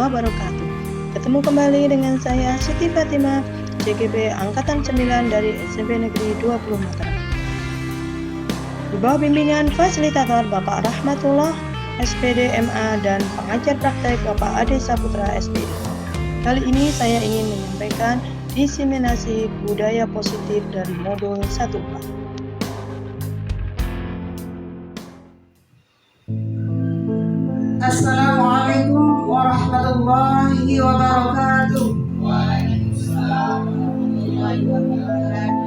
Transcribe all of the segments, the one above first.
wabarakatuh. Ketemu kembali dengan saya Siti Fatimah, CGP Angkatan 9 dari SMP Negeri 20 Mataram. Di bawah bimbingan fasilitator Bapak Rahmatullah, SPD MA, dan pengajar praktek Bapak Ade Saputra SPD. Kali ini saya ingin menyampaikan diseminasi budaya positif dari modul 1. Assalamualaikum warahmatullahi wabarakatuh.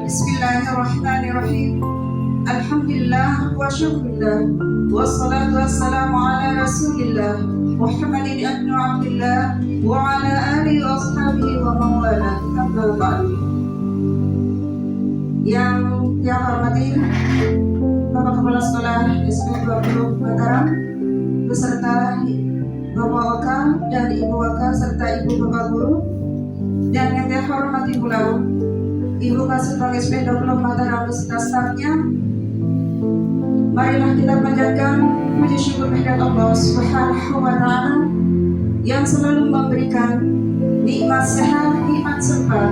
Bismillahirrahmanirrahim. Alhamdulillah wa syukurillah. Wassalatu wassalamu ala rasulillah Muhammadin ibn Abdillah wa ala alihi wa ashabihi wa mawala. Amma ba'du. Yang hormati Bapak Kepala Sekolah SMP 20 Mataram beserta Bapak Waka dan Ibu Waka serta Ibu Bapak Guru, dan yang terhormati pula Ibu Kasubag SMP 20 Mataram beserta stafnya. Marilah kita panjatkan puji syukur kehadirat Allah Subhanahu wa Ta'ala yang selalu memberikan nikmat sehat, nikmat sempat.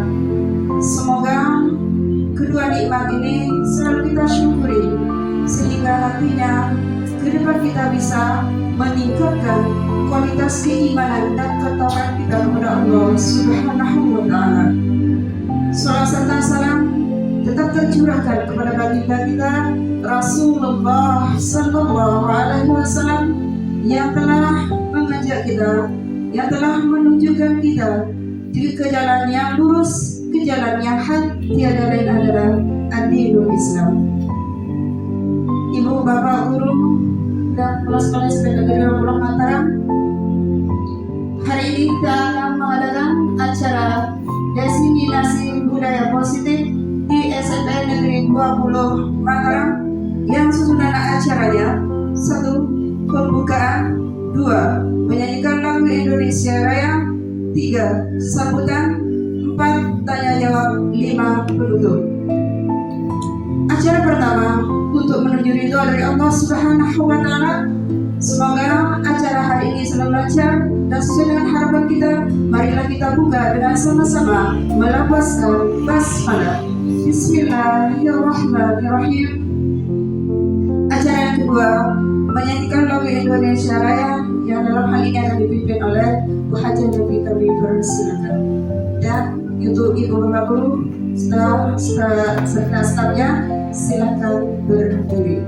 Semoga kedua nikmat ini selalu kita syukuri sehingga nantinya ke depan kita bisa meningkatkan kualitas keimanan dan ketakwaan kita kepada Allah Subhanahu wa Ta'ala. Salawat serta salam tetap tercurahkan kepada baginda kita Rasulullah Sallallahu Alaihi Wasallam yang telah mengajak kita, yang telah menunjukkan kita ke jalan yang lurus, ke jalan yang hak, tiada lain adalah ad-dinul Islam. Ibu, Bapak, Guru, dan Kepala Sekolah SMP Negeri 20 Mataram, hari ini kita akan mengadakan acara diseminasi budaya positif di SMP Negeri 20 Mataram yang susunan acaranya: 1. Pembukaan, 2. Menyanyikan lagu Indonesia Raya, 3. Sambutan, 4. Tanya jawab, 5. Penutup. Acara pertama untuk menuju ridho dari Allah Subhanahu wa Ta'ala. Semoga acara hari ini selalu lancar dan sesuai dengan harapan kita. Marilah kita buka dengan sama-sama melafazkan basmalah. Bismillahirrahmanirrahim. Acara yang kedua, menyanyikan lagu Indonesia Raya yang dalam hal ini akan dipimpin oleh Bu Haji Nabi. Kami persilakan. Dan untuk Ibu Bapak Guru serta stafnya silakan berdiri.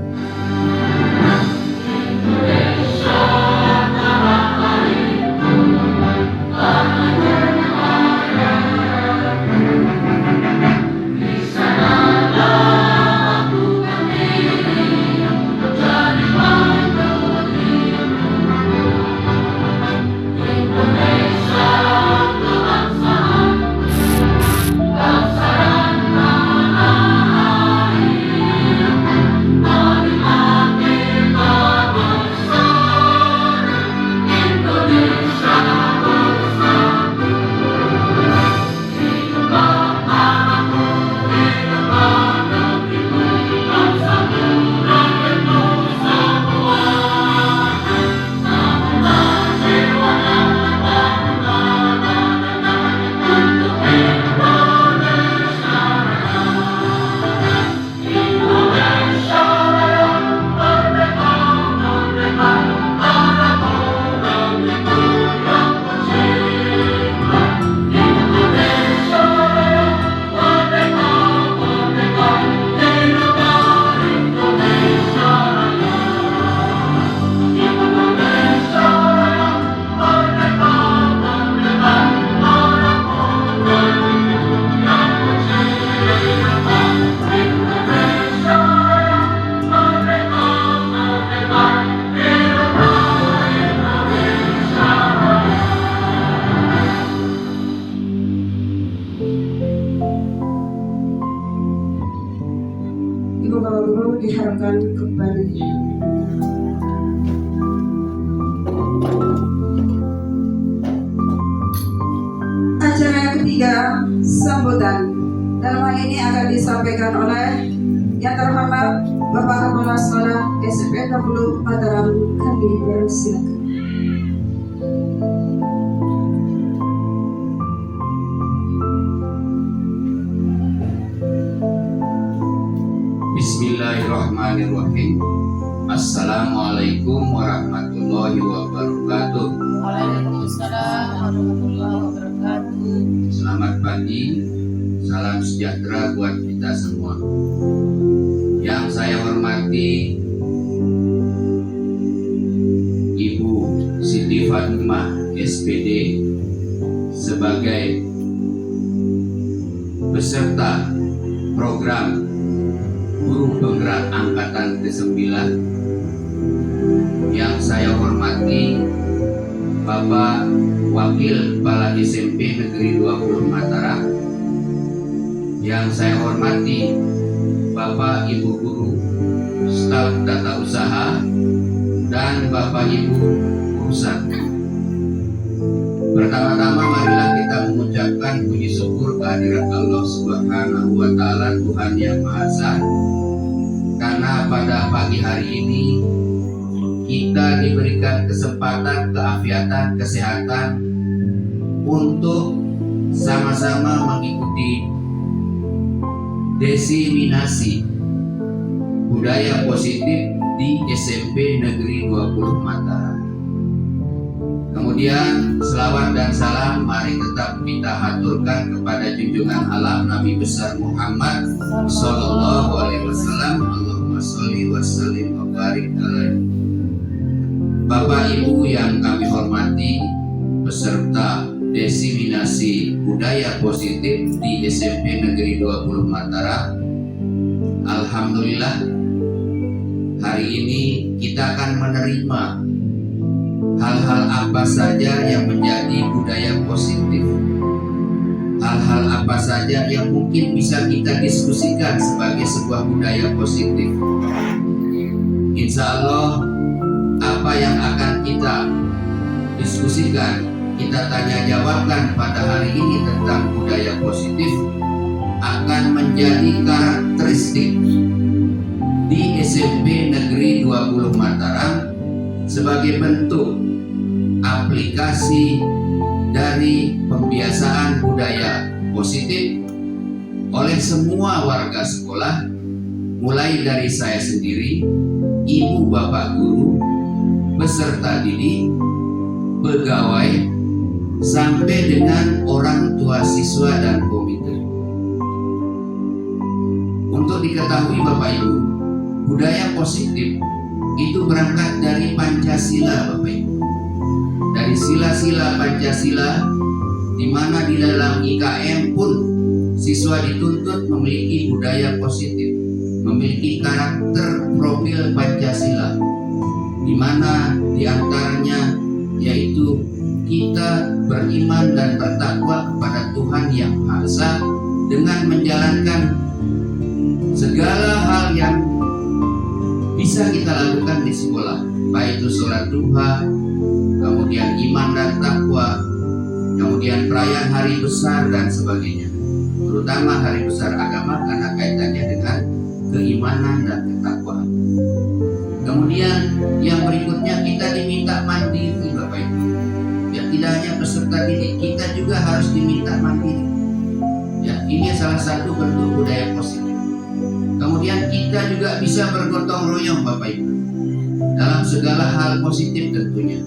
Ibu Bapak Guru diharapkan kembali. Acara yang ketiga, sambutan. Dalam hal ini akan disampaikan oleh yang terhormat Bapak Kepala Sekolah SMP 20 Mataram. Kami persilakan. Waalaikumsalam warahmatullahi wabarakatuh. Selamat pagi, salam sejahtera buat kita semua. Yang saya hormati Ibu Siti Fatimah SPD sebagai peserta program Guru Penggerak Angkatan ke-9. Yang saya hormati Bapak Wakil Kepala SMP Negeri 20 Mataram. Yang saya hormati Bapak Ibu Guru Staf Tata Usaha dan Bapak Ibu Urusan. Pertama-tama marilah kita mengucapkan puji syukur kehadirat Allah Subhanahu wa Ta'ala, Tuhan yang Maha Esa, karena pada pagi hari ini kita diberikan kesempatan, keafiatan, kesehatan untuk sama-sama mengikuti diseminasi budaya positif di SMP Negeri 20 Mataram. Kemudian selawat dan salam mari tetap kita haturkan kepada junjungan alam Nabi besar Muhammad Sallallahu Alaihi Wasallam. Allahumma sholli wa sallim wa barik alaihi. Bapak Ibu yang kami hormati, peserta diseminasi budaya positif di SMP Negeri 20 Mataram. Alhamdulillah, hari ini kita akan menerima hal-hal apa saja yang menjadi budaya positif. Hal-hal apa saja yang mungkin bisa kita diskusikan sebagai sebuah budaya positif. Insya Allah, apa yang akan kita diskusikan, kita tanya jawabkan pada hari ini tentang budaya positif akan menjadi karakteristik di SMP Negeri 20 Mataram sebagai bentuk aplikasi dari pembiasaan budaya positif oleh semua warga sekolah, mulai dari saya sendiri, ibu bapak guru, peserta didik, pegawai, sampai dengan orang tua siswa dan komite. Untuk diketahui Bapak Ibu, budaya positif itu berangkat dari Pancasila Bapak Ibu. Dari sila-sila Pancasila, di mana di dalam IKM pun siswa dituntut memiliki budaya positif, memiliki karakter profil Pancasila, di mana diantaranya yaitu kita beriman dan bertakwa kepada Tuhan Yang Maha Esa dengan menjalankan segala hal yang bisa kita lakukan di sekolah, baik itu sholat duha, kemudian iman dan takwa, kemudian perayaan hari besar dan sebagainya, terutama hari besar agama karena kaitannya dengan keimanan dan ketakwaan. Kemudian yang berikutnya kita diminta mandiri Bapak Ibu. Ya, tidak hanya peserta didik, kita juga harus diminta mandiri. Ya, ini salah satu bentuk budaya positif. Kemudian kita juga bisa bergotong royong Bapak Ibu dalam segala hal positif tentunya.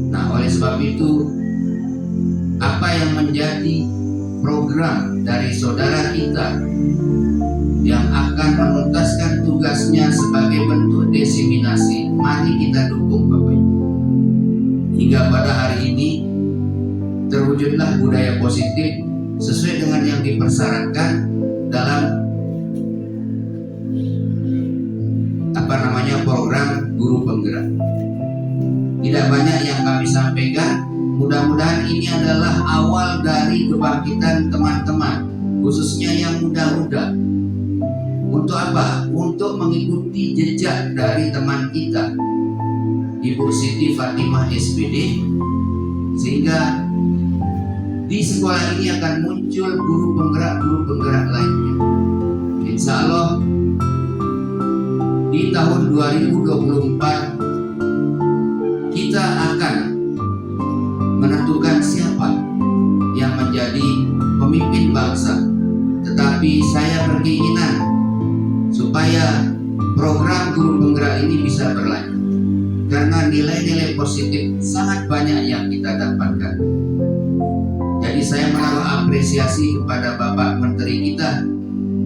Nah, oleh sebab itu apa yang menjadi program dari saudara kita yang akan menuntaskan tugasnya sebagai bentuk diseminasi, mari kita dukung Bapak Ibu. Hingga pada hari ini terwujudlah budaya positif sesuai dengan yang dipersyaratkan dalam program Guru Penggerak. Tidak banyak yang kami sampaikan, mudah-mudahan ini adalah awal dari kebangkitan teman-teman, khususnya yang muda-muda. Untuk apa? Untuk mengikuti jejak dari teman kita, Ibu Siti Fatimah SPD, sehingga di sekolah ini akan muncul guru penggerak lainnya. Insya Allah di tahun 2024 kita akan menentukan siapa yang menjadi pemimpin bangsa. Tetapi saya berkeinginan supaya program guru penggerak ini bisa berlanjut. karena nilai-nilai positif sangat banyak yang kita dapatkan. Jadi saya menaruh apresiasi kepada Bapak Menteri kita,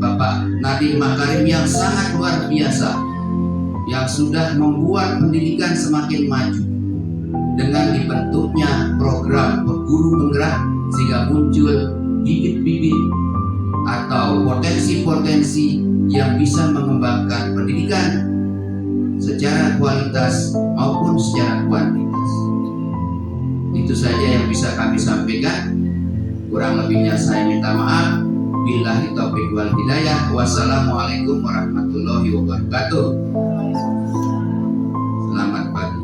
Bapak Nadiem Makarim, yang sangat luar biasa, yang sudah membuat pendidikan semakin maju dengan dibentuknya program guru penggerak, sehingga muncul bibit-bibit atau potensi-potensi yang bisa mengembangkan pendidikan secara kualitas maupun secara kuantitas. Itu saja yang bisa kami sampaikan. Kurang lebihnya saya minta maaf. Billahi taufiq wal hidayah. Wassalamualaikum warahmatullahi wabarakatuh. Selamat pagi.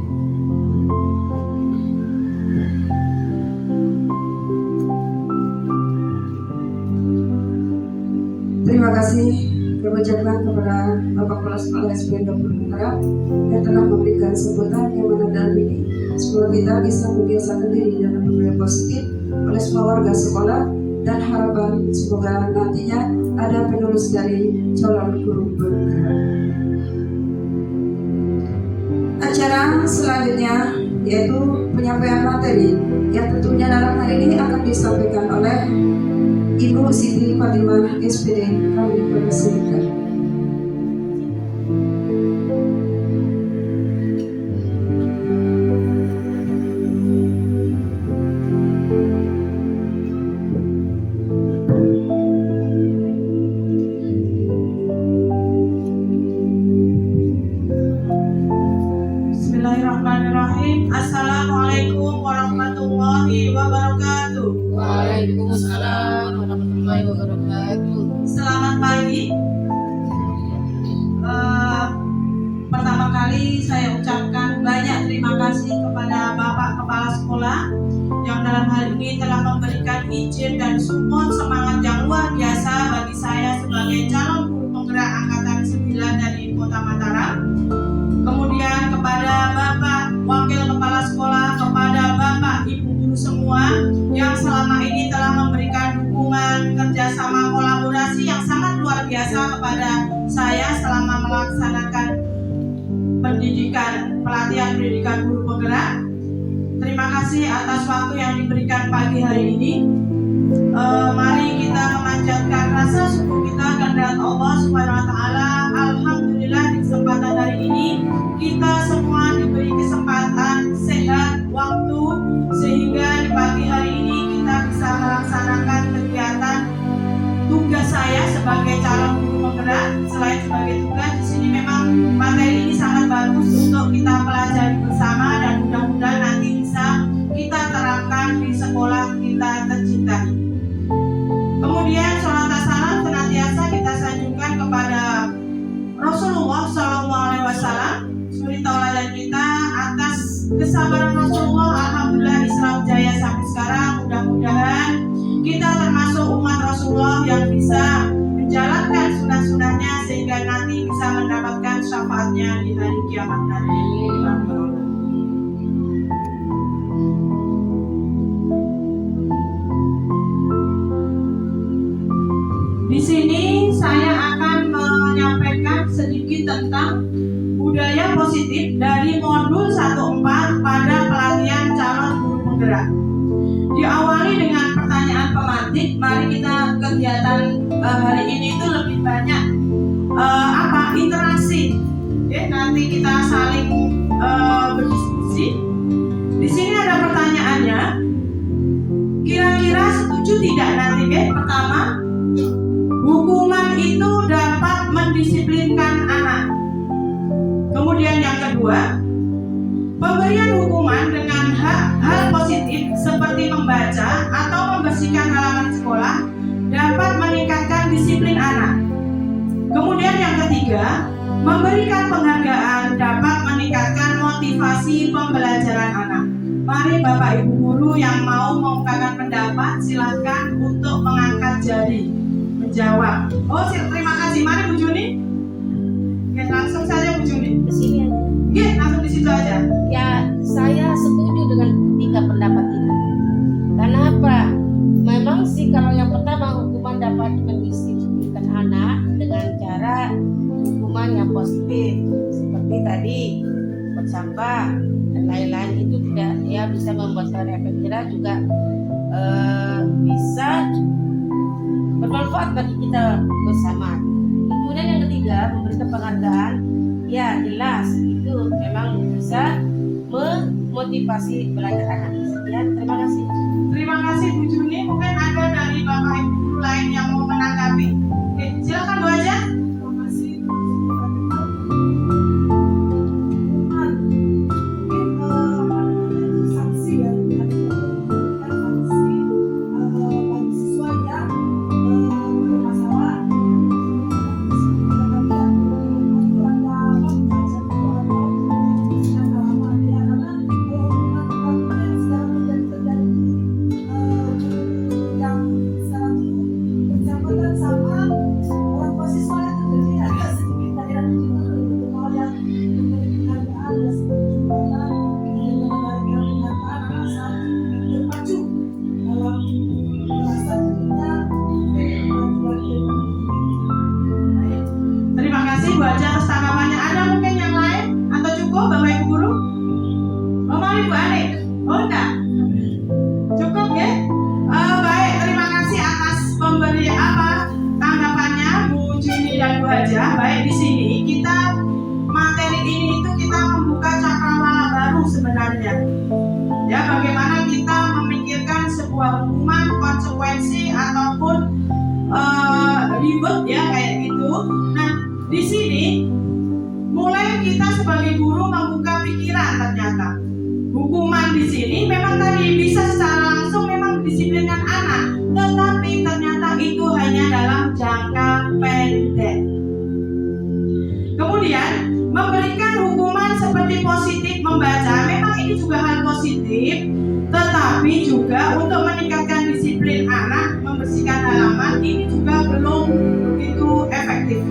Terima kasih kami ucapkan kepada Bapak Kepala Sekolah SMP 20 Mataram yang telah memberikan sambutan yang mana dalam ini semoga kita bisa membiasakan diri dalam budaya positif oleh semua warga sekolah, dan harapan semoga nantinya ada penerus dari calon guru bergerak. Acara selanjutnya yaitu penyampaian materi yang tentunya dalam hal ini akan disampaikan oleh Ibu Siti Fatimah SPD. Kami persilakan. Bismillahirrahmanirrahim. Assalamualaikum warahmatullahi wabarakatuh. Waalaikumsalam warahmatullahi wabarakatuh. Selamat pagi. Pertama kali saya ucapkan banyak terima kasih kepada Bapak Kepala Sekolah yang dalam hal ini telah memberikan izin dan support semangat yang luar biasa bagi saya sebagai calon guru penggerak angkatan 9 dari Kota Mataram. Kemudian kepada Bapak Wakil Kepala Sekolah, kepada Bapak Ibu guru semua yang selama ini telah memberikan dukungan, kerjasama, kolaborasi yang sangat luar biasa kepada saya selama melaksanakan pelatihan pendidikan guru penggerak. Terima kasih atas waktu yang diberikan pagi hari ini. Mari kita memanjatkan rasa syukur kita kepada Allah Subhanahu wa taala. Alhamdulillah di kesempatan hari ini kita semua diberi kesempatan sehat waktu sehingga di pagi hari ini kita bisa melaksanakan kegiatan tugas saya sebagai calon guru penggerak. Selain sebagai tugas, di sini memang materi ini sangat bagus untuk kita pelajari bersama dan mudah-mudahan nanti bisa kita terapkan di sekolah kita tercinta ini. Kemudian sholawat dan salam senantiasa kita sanjungkan kepada Rasulullah SAW, suri tauladan kita atas kesabaran Rasulullah. Alhamdulillah Islam jaya sampai sekarang. Mudah-mudahan kita termasuk umat Rasulullah yang bisa menjalankan sunah-sunahnya sehingga nanti bisa mendapatkan syafaatnya di hari kiamat nanti. Di sini saya akan menyampaikan sedikit tentang budaya positif dari modul 14 pada pelatihan calon guru penggerak. Diawali dengan pertanyaan pemantik. Mari kita kegiatan hari ini itu lebih banyak interaksi. Oke, nanti kita saling berdiskusi. Di sini ada pertanyaannya. Kira-kira setuju tidak nanti? Pertama, hukuman itu dapat mendisiplinkan anak. Kemudian yang kedua, pemberian hukuman dengan hal positif seperti membaca atau membersihkan halaman sekolah dapat meningkatkan disiplin anak. Kemudian yang ketiga, memberikan penghargaan dapat meningkatkan motivasi pembelajaran anak. Mari Bapak Ibu guru yang mau mengungkapkan pendapat silahkan untuk mengangkat jari menjawab. Terima kasih. Mari Bu Juni. Oke, langsung saja Bu Juni. Di sini aja. Oke, langsung di situ aja. Ya, saya setuju dengan tiga pendapat itu. Karena apa? Memang sih kalau yang pertama hukuman dapat mendisiplinkan anak dengan cara hukuman yang positif seperti tadi sampah dan lain-lain itu tidak ya bisa membuat efek jerah juga bisa bermanfaat bagi kita bersama. Kemudian yang ketiga, memberikan penghargaan. Ya jelas itu memang bisa memotivasi belajar anak. Sekian, terima kasih. Terima kasih Bu Juni. Mungkin ada dari Bapak Ibu guru lain yang mau menanggapi. Oke, silakan Bu Aja. Terima kasih. Saksi ya, saksi bagi siswa yang bermasalah. Terima kasih Bu Aja atas tanggapannya. Ada mungkin yang lain atau cukup Bapak Ibu guru? Oh mari Bu Ani. Oh enggak? Cukup ya? Baik, terima kasih atas pemberi tanggapannya Bu Juni dan Bu Aja. Baik, di sini kita materi ini itu kita membuka cakrawala baru sebenarnya. Ya, bagaimana kita memikirkan sebuah hukuman, konsekuensi ataupun ribet ya kayak gitu. Nah, di sini mulai kita sebagai guru membuka pikiran ternyata. Hukuman di sini memang tadi bisa secara langsung memang mendisiplinkan anak, tetapi ternyata itu hanya dalam jangka pendek. Kemudian memberikan hukuman seperti positif membaca, memang ini juga hal positif, tetapi juga untuk meningkatkan disiplin anak membersihkan halaman ini juga belum begitu efektif.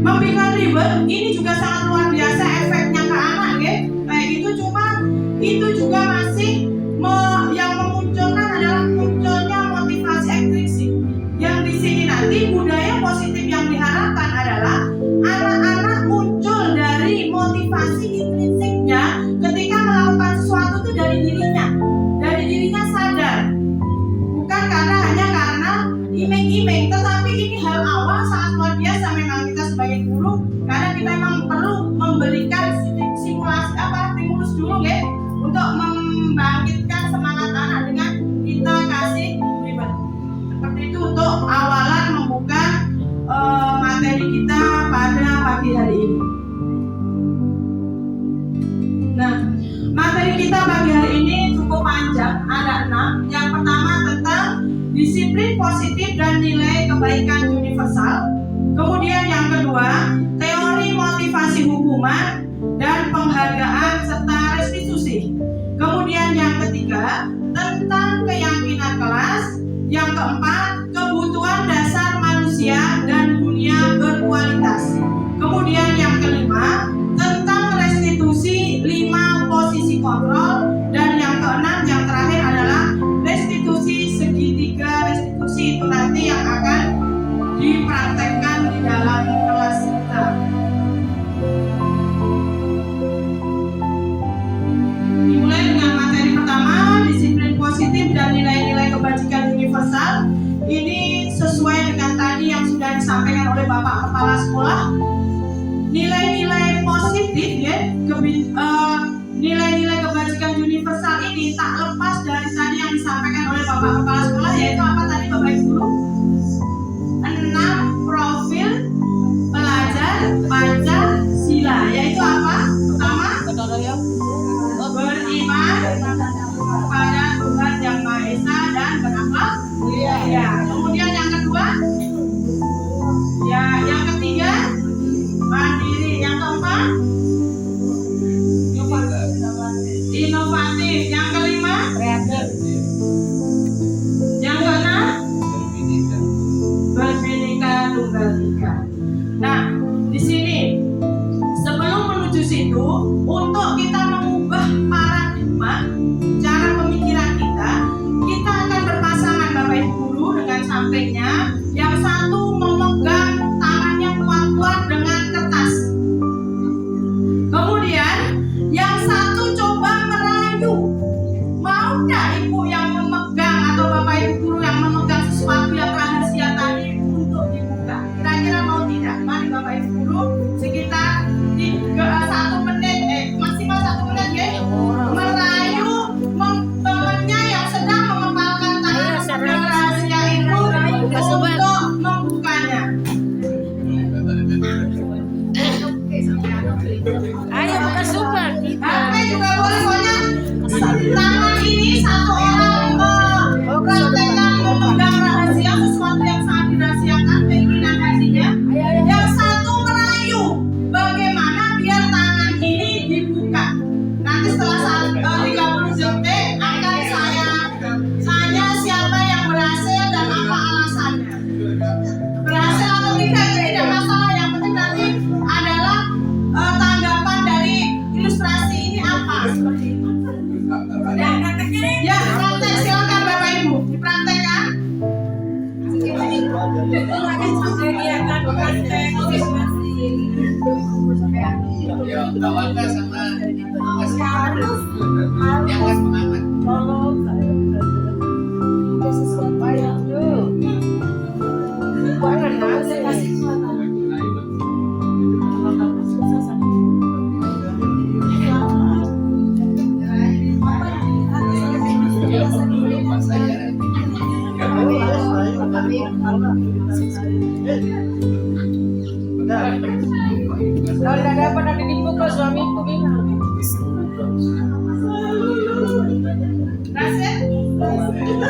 Memberikan reward ini juga sangat luar biasa efeknya ke anak ya. Kayak gitu, cuma itu juga masih yang memunculkan adalah munculnya motivasi ekstrinsik. Yang di sini nanti budaya positif yang diharapkan adalah anak-anak muncul dari motivasi intrinsiknya ketika melakukan sesuatu itu dari dirinya sadar, bukan hanya karena iming-iming. Tetapi ini hal awal sangat luar biasa memang kita sebagai guru, karena kita memang perlu memberikan stimulus dulu ya, untuk membangkitkan semangat anak dengan kita kasih reward. Seperti itu untuk awalan membuka materi kita pada pagi hari ini. Nah, materi kita pagi hari ini cukup panjang, ada 6. Yang pertama tentang disiplin positif dan nilai kebaikan universal. Kemudian yang kedua, teori motivasi hukuman dan penghargaan serta restitusi. Kemudian yang ketiga, tentang keyakinan kelas. Yang keempat, kebutuhan dasar manusia dan dunia berkualitas. Kemudian yang kelima, tentang restitusi 5 posisi kontrol. Dan yang keenam, yang terakhir adalah restitusi segitiga restitusi. Itu nanti yang akan dipraktekkan di dalam kelas kita. Dimulai dengan materi pertama, disiplin positif dan nilai-nilai kebajikan universal. Ini sesuai dengan tadi yang sudah disampaikan oleh Bapak Kepala Sekolah. Nilai-nilai positif ya, nilai-nilai kebajikan universal ini tak lepas dari tadi yang disampaikan oleh Bapak Kepala Sekolah, yaitu apa tadi Bapak Ibu Guru? 6 profil pelajar Pancasila, yaitu apa? Pertama, beriman kepada Tuhan Yang Maha Esa dan berakhlak mulia. Kemudian yang kedua, ya, yang ketiga mandiri. Yang keempat, inovatif. Yang kelima, kreatif. Yang keenam, berbhinneka tunggal ika. Nah, di sini ada ibu yang memegang atau bapak ibu guru yang memegang sesuatu yang rahasia tadi untuk dibuka? Kira-kira mau tidak? Mari bapak ibu guru sekitar 1 menit, maksimal 1 menit ya, merayu temannya yang sedang mengepalkan tangan memegang rahasia itu untuk membukanya. Ayo buka super. Oke, juga boleh, pokoknya tangan ini satu orang mempraktekkan memegang rahasia sesuatu yang sangat dirahasiakan, keinginan hatinya. Yang satu merayu bagaimana biar tangan ini dibuka. Nanti setelah 30 detik akan saya tanya siapa yang berhasil dan apa alasannya. Berhasil atau tidak itu tidak masalah, yang penting nanti adalah tanggapan dari ilustrasi ini apa seperti itu. Ya, praktek silakan Bapak Ibu dipraktekkan. Ya, kawankan sama yang kan pengamat. Kalau tidak dapat nanti dibuka suamiku bilang. Berhasil?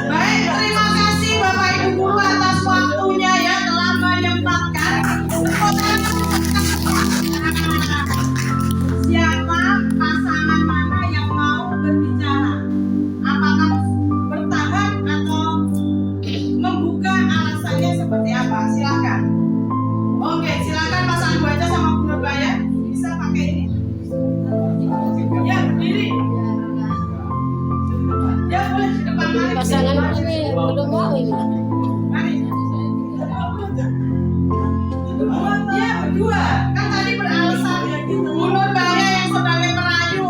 Baik, terima kasih Bapak Ibu guru atas waktunya ya, telah menyempatkan. Siapa pasangan mana yang mau berbicara? Apakah bertahan atau membuka alasannya seperti apa? Silakan. Oke, silakan pasangan Bu Aja sama Bu Nurbaya. Bisa pakai ini. Ya, berdiri. Ya, boleh di depan mari. Pasangan ini belum mau ini. Mari. Ya, berdua. Kan tadi beralasan Bu Nurbaya yang sebagai perayu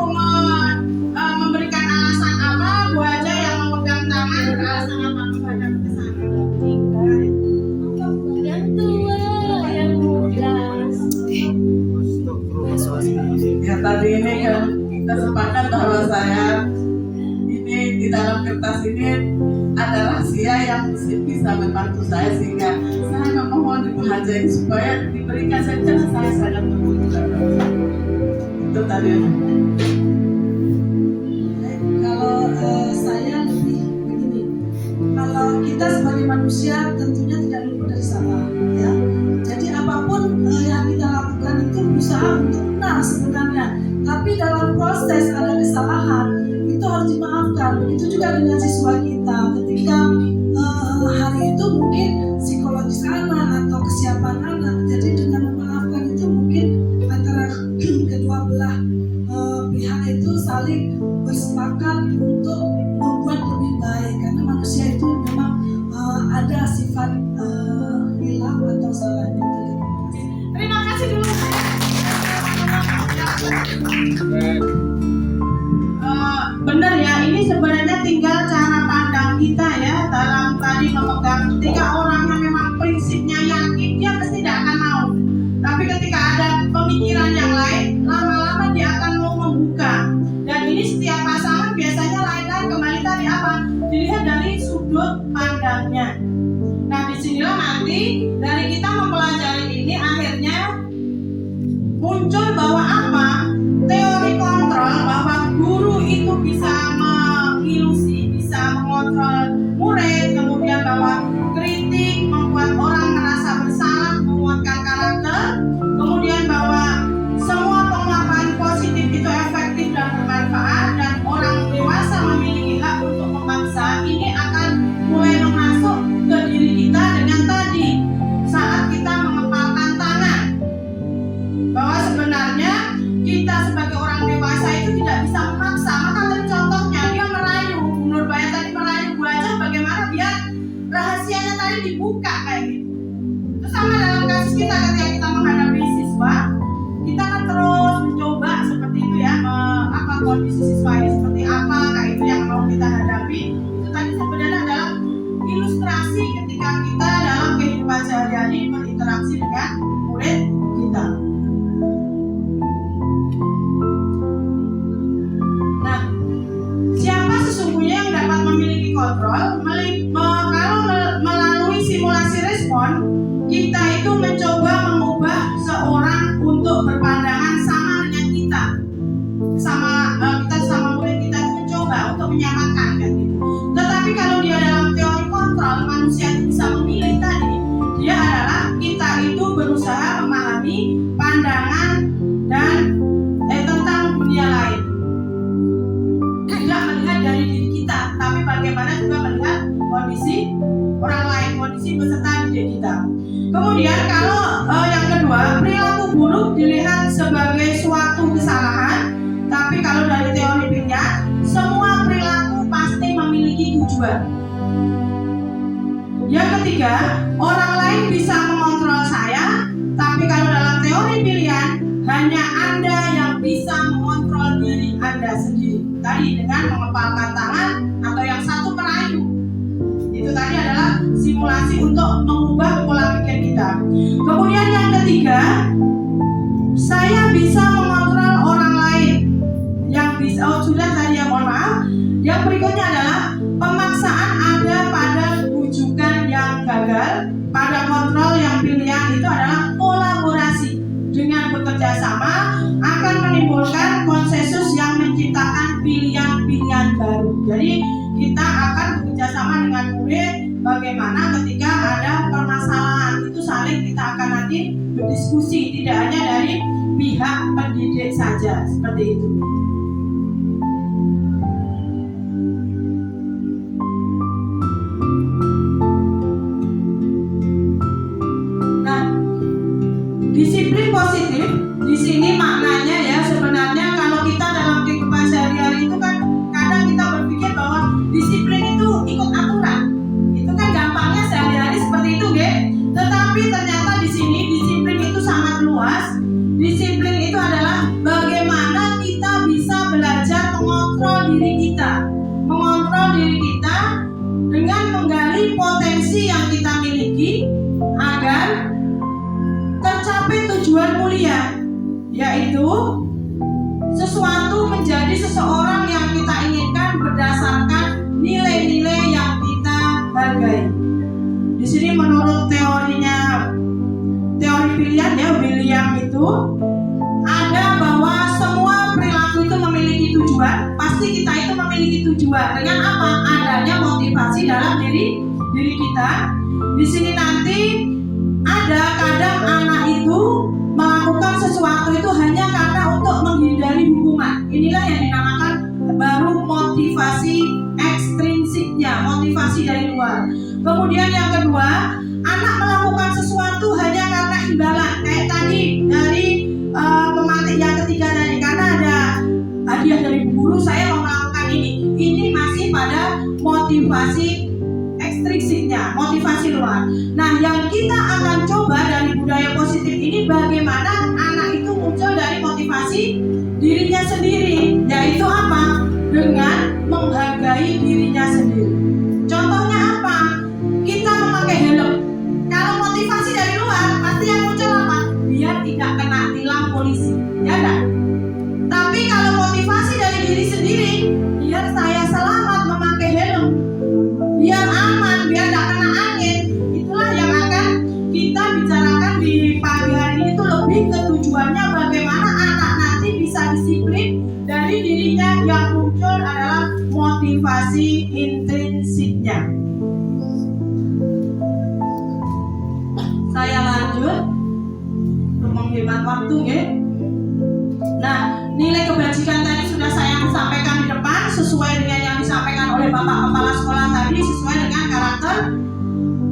memberikan alasan apa, Bu Aja yang memegang tangan beralasan apa menghadap ke sana. Yang tua, yang muda. Ya tadi ini kan kita sepakat bahwa saya ini di dalam kertas ini ada rahasia yang bisa membantu saya, sehingga saya memohon Ibu Haja ini supaya diberikan saja, saya sangat membutuhkan. Itu tadi. Kalau saya lebih begini, kalau kita sebagai manusia tentunya tidak luput dari salah, ya. Jadi apapun yang kita lakukan itu berusaha untuk benar sebenarnya, tapi dalam proses ada kesalahan itu harus dimaafkan. Begitu juga dengan siswa kita, ketika hari itu mungkin psikologis anak atau kesiapan anak, jadi dengan memaafkan itu mungkin antara kedua belah pihak itu saling bersepakat untuk membuat lebih baik, karena manusia itu memang ada sifat hilaf atau salah itu. Terima kasih dulu. Benar ya, ini sebenarnya tinggal cara pandang kita ya dalam tadi memegang. Ketika orangnya memang prinsipnya yakin, dia pasti tidak akan mau. Tapi ketika ada pemikiran yang lain, lama-lama dia akan mau membuka. Dan ini setiap pasangan biasanya lain-lain. Kembali tadi apa? Dilihat dari sudut pandangnya. Nah, disinilah nanti dari kita mempelajari ini akhirnya muncul bahwa apa? Teori kontrol, bahwa guru itu bisa mengilusi, bisa mengontrol murid, kemudian bahwa kritik membuat orang merasa bersalah, menguatkan karakter, kemudian bahwa semua penguatan positif itu efektif dan bermanfaat, dan orang dewasa memiliki hak untuk memaksa. Ini akan mulai masuk ke diri kita dengan tadi saat kita mengepalkan tangan, bahwa sebenarnya kita sebagai orang dewasa itu tidak bisa memaksa. Maka tadi contohnya dia merayu, Nurbaya tadi merayu Bu Aja bagaimana biar rahasianya tadi dibuka kayak gitu. Itu sama dalam kasus kita ketika kita menghadapi siswa, kita kan terus mencoba seperti itu ya, apa kondisi siswa ini seperti apa, kayak itu yang mau kita hadapi. kontrol, kalau melalui simulasi respon, kita itu mencoba mengubah seorang untuk berpandangan sama dengan kita. Kita sama murid kita itu mencoba untuk menyamakan kan gitu. Tetapi kalau dia dalam teori kontrol, manusia itu bisa memilih tadi. Dia adalah kita itu berusaha memahami pandangan dan tentang dunia lain. Tidak melihat dari diri kita, tapi bagaimana juga melihat kondisi orang lain, kondisi peserta didik kita. Kemudian kalau yang kedua, perilaku buruk dilihat sebagai suatu kesalahan, tapi kalau dari teori pilihan, semua perilaku pasti memiliki tujuan. Yang ketiga, orang lain bisa mengontrol saya, tapi kalau dalam teori pilihan, hanya Anda yang bisa mengontrol diri Anda sendiri. Tadi dengan mengepalkan tangan atau yang satu merayu. Itu tadi adalah simulasi untuk mengubah pola pikir kita. Kemudian yang ketiga, saya bisa mengontrol orang lain. Yang bisa, sudah tadi ya, mohon maaf. Yang berikutnya adalah pemaksaan ada pada rujukan yang gagal. Pada kontrol yang pilihan itu adalah kolaborasi. Dengan bekerja sama akan menimbulkan konsensus yang menciptakan pilihan-pilihan baru. Jadi kita akan bekerja sama dengan murid bagaimana ketika ada permasalahan itu saling kita akan nanti berdiskusi, tidak hanya dari pihak pendidik saja, seperti itu. Disiplin positif di sini maknanya ya, sebenarnya kalau kita dalam kehidupan sehari-hari itu kan kadang kita berpikir bahwa disiplin itu ikut aturan. Itu kan gampangnya sehari-hari seperti itu, tetapi ternyata di sini disiplin itu sangat luas. Disiplin itu adalah bagaimana kita bisa belajar mengontrol diri kita. Mengontrol diri kita dengan menggali potensi yang kita miliki agar tercapai tujuan mulia, yaitu sesuatu menjadi seseorang yang kita inginkan berdasarkan nilai-nilai yang kita hargai. Di sini menurut teori pilihan ya, William itu ada bahwa semua perilaku itu memiliki tujuan. Pasti kita itu memiliki tujuan dengan apa? Adanya motivasi dalam diri kita. Di sini nanti ada kadang anak itu melakukan sesuatu itu hanya karena untuk menghindari hukuman. Inilah yang dinamakan baru motivasi ekstrinsiknya, motivasi dari luar. Kemudian yang kedua, anak melakukan sesuatu hanya karena imbalan. Kayak tadi dari pemantik yang ketiga tadi, karena ada hadiah dari guru, saya mau melakukan ini. Ini masih pada motivasi ekstrinsiknya, motivasi luar. Nah, yang kita akan coba dari budaya positif ini bagaimana anak itu muncul dari motivasi dirinya sendiri, yaitu apa? Dengan menghargai dirinya sendiri. Contohnya apa? Kita memakai helm. Kalau motivasi dari luar, pasti yang muncul apa? Biar tidak kena tilang polisi, ya enggak? Tapi kalau motivasi dari diri sendiri, biar saya selamat memakai helm, biar aman, biar tidak kena angin. Itulah yang akan kita bicarakan di pagi hari ini, tuh lebih ke tujuannya bagaimana anak nanti bisa disiplin dari dirinya. Yang muncul adalah motivasi intrinsiknya. Saya lanjut untuk menghemat waktu, ya. Nah, nilai kebajikan tadi sudah saya sampaikan di depan sesuai dengan yang disampaikan oleh Bapak Kepala Sekolah tadi, sesuai dengan karakter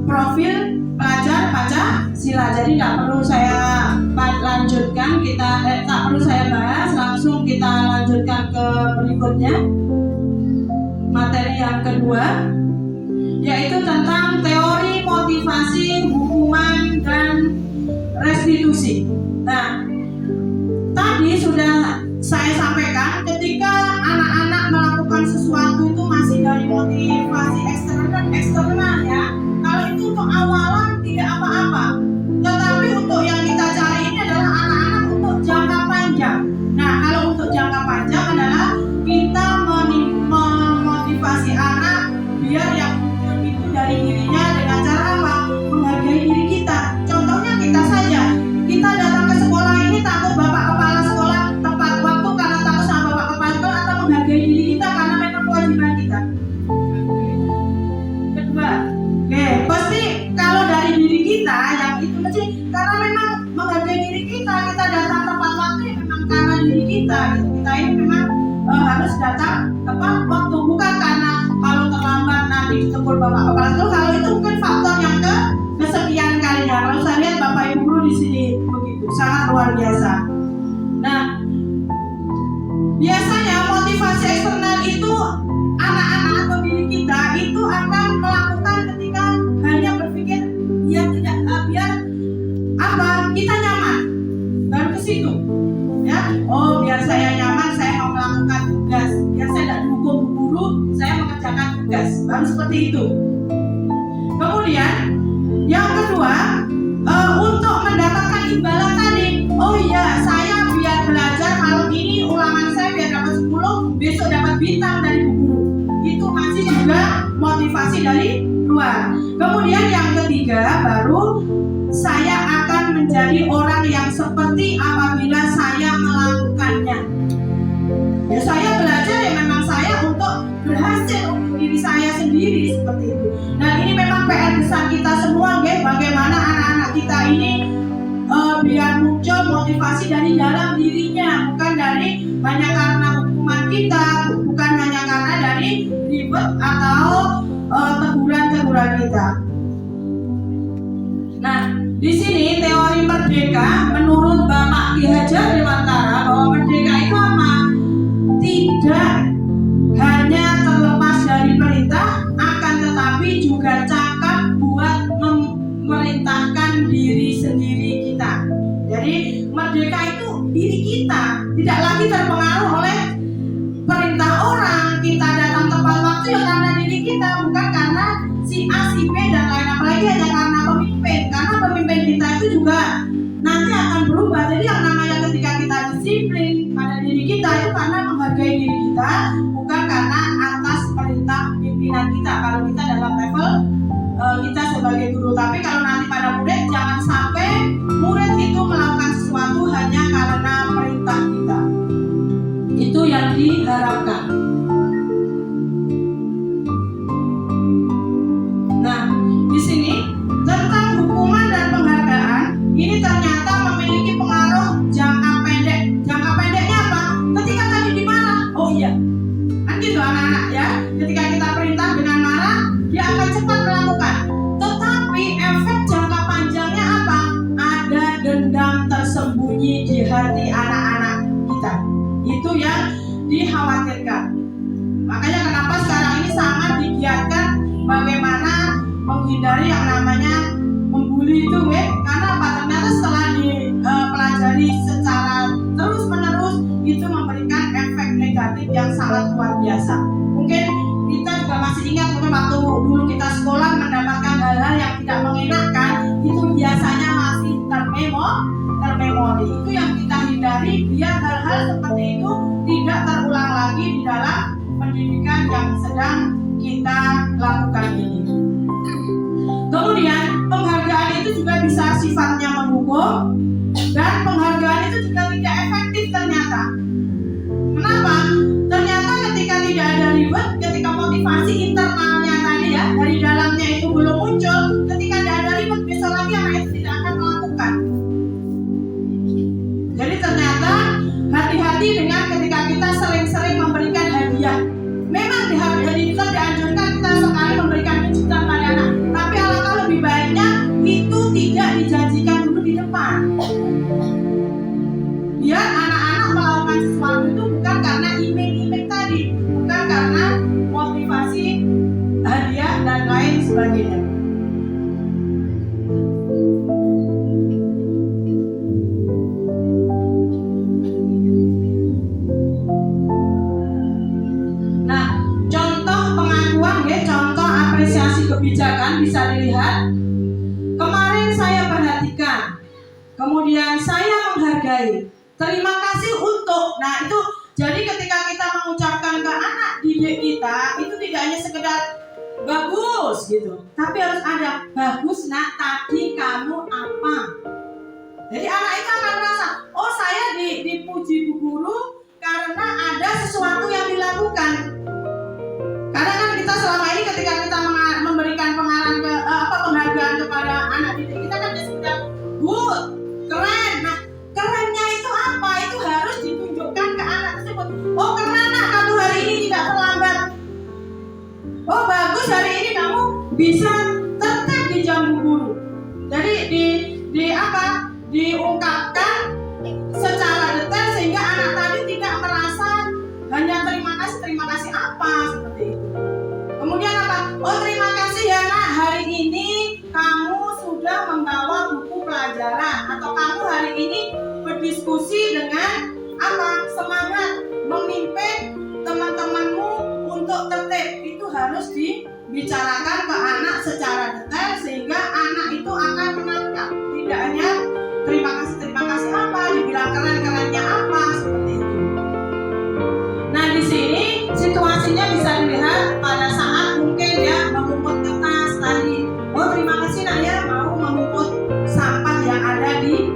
profil pelajar Pancasila. Jadi tidak perlu saya lanjutkan, tak perlu saya bahas, langsung kita lanjutkan ke berikutnya. Materi yang kedua yaitu tentang teori motivasi, hukuman, dan restitusi. Nah, tadi sudah saya sampaikan ketika anak-anak melakukan sesuatu itu masih dari motivasi eksternal ya. Kalau itu untuk awalan tidak apa-apa. Tetapi untuk yang kita cari ini adalah anak-anak untuk jangka panjang. Nah, kalau untuk jangka panjang adalah kita memotivasi anak biar yang muncul itu dari dirinya dengan cara apa? Menghargai diri kita. Contohnya kita saja, kita datang ke sekolah ini takut bapak kepala sekolah tepat waktu karena takut sama bapak kepala sekolah, atau menghargai diri kita karena memang kewajiban kita. Kedua, pasti kalau dari diri kita yang itu mesti karena memang menghargai diri kita datang tepat waktu ya memang karena diri kita ini memang harus datang tepat waktu, bukan karena kalau terlambat nanti ditegur bapak kepala sekolah. Kalau itu mungkin faktor yang kesekian kalinya. Kalau saya lihat bapak ibu guru di sini begitu sangat luar biasa. Nah, biasanya motivasi eksternal itu anak-anak atau diri kita itu akan melakukan ketika hanya berpikir ya tidak biar apa kita nyaman, baru ke situ ya. Oh, biar saya nyaman saya mau melakukan tugas, biar saya tidak dihukum guru saya mengerjakan tugas, baru seperti itu. Kemudian yang kedua, untuk mendapatkan imbalan tadi, oh iya saya biar belajar malam ini ulangan saya biar dapat 10, besok dapat bintang dari guru. Itu masih juga motivasi dari luar. Kemudian yang ketiga, baru saya akan menjadi orang yang seperti apabila saya melakukannya. Ya saya belajar ya memang saya untuk berhasil untuk diri saya sendiri seperti itu. Dan ini memang PR besar kita semua, bagaimana anak-anak kita ini biar muncul motivasi dari dalam dirinya, bukan dari hanya karena hukuman kita, bukan hanya karena dari ribet atau teguran-teguran kita. Nah, di sini teori merdeka menurut Bapak Ki Hajar Dewantara bahwa merdeka itu apa? Tidak hanya terlepas dari perintah, akan tetapi juga cakap buat memerintahkan diri sendiri kita. Jadi merdeka itu diri kita, tidak lagi terpengaruh oleh perintah orang. Kita datang tepat waktu ya karena diri kita, bukan karena si A, si B dan lain, apalagi hanya karena pemimpin. Karena pemimpin kita itu juga nanti akan berubah. Jadi yang namanya ketika kita disiplin pada diri kita itu karena menghargai diri kita, bukan karena atas perintah pimpinan kita. Kalau kita dalam level kita sebagai guru, tapi kalau nanti pada murid, jangan sampai murid itu melakukan sesuatu hanya karena perintah kita. Itu yang diharapkan. Nah, di sini tentang hukuman dan penghargaan ini ternyata memiliki pengaruh jangka pendek. Jangka pendeknya apa? Ketika tadi dimarah, oh iya, kan gitu anak-anak ya. Ketika kita perintah dengan marah, dia akan cepat melakukan. Tetapi efek jangka panjangnya apa? Ada dendam tersembunyi di hati anak-anak kita. Itu yang dikhawatirkan. Makanya kenapa sekarang ini sangat digiatkan bagaimana menghindari yang namanya membuli itu, karena apa? Ternyata setelah dipelajari secara terus-menerus itu memberikan efek negatif yang sangat luar biasa. Mungkin kita juga masih ingat mungkin waktu dulu kita sekolah mendapatkan hal-hal yang tidak mengenakan, itu biasanya masih termemori. Itu yang kita hindari biar hal-hal seperti itu tidak terulang lagi di dalam pendidikan yang sedang kita lakukan ini. Kemudian penghargaan itu juga bisa sifatnya menghukum, dan penghargaan itu juga tidak efektif ternyata. Kenapa? Ternyata ketika tidak ada ribet, ketika motivasi internalnya tadi ya dari dalamnya itu belum muncul, ketika tidak ada ribet, besok lagi anak itu tidak akan melakukan. Jadi ternyata hati-hati dengan ketika kita sering-sering memberikan hadiah. Memang di hari kita dianjurkan kita sekali memberikan kejutan pada anak, tapi alangkah lebih baiknya itu tidak dijanjikan dulu di depan. Biar anak-anak melakukan sesuatu itu bukan karena iming-iming tadi, bukan karena motivasi hadiah dan lain sebagainya. Nah, contoh pengakuan contoh apresiasi kebijakan bisa dilihat. Kemarin saya perhatikan, kemudian saya menghargai. Terima kasih untuk. Nah itu jadi ketika kita mengucapkan ke anak didik kita itu tidak hanya sekedar bagus gitu. Tapi harus ada bagus nak, tadi kamu apa? Jadi anak itu akan merasa, oh saya dipuji bu guru karena ada sesuatu yang dilakukan. Karena kan kita selama ini ketika kita memberikan penghargaan kepada anak didik kita kan sudah good, keren. Nah, kerennya itu apa? Itu harus ditunjukkan ke anak tersebut. Oh, keren nak, kamu hari ini tidak terlambat. Oh, bagus, hari ini kamu bisa tertib di jam guru. Jadi diungkapkan secara detail sehingga anak tadi tidak merasa hanya terima kasih apa seperti itu. Kemudian apa? Oh, terima kasih ya nak, hari ini kamu sudah membawa buku pelajaran, atau kamu hari ini berdiskusi dengan apa? Semangat memimpin teman-temanmu untuk tertib. Itu harus dibicarakan ke anak secara detail sehingga anak itu akan menangkap. Tidak hanya terima kasih apa, dibilang keren-kerennya apa, seperti itu. Nah, di sini situasinya bisa dilihat pada saat mungkin ya memungut kertas tadi. Oh, terima kasih nak ya mau memungut sampah yang ada di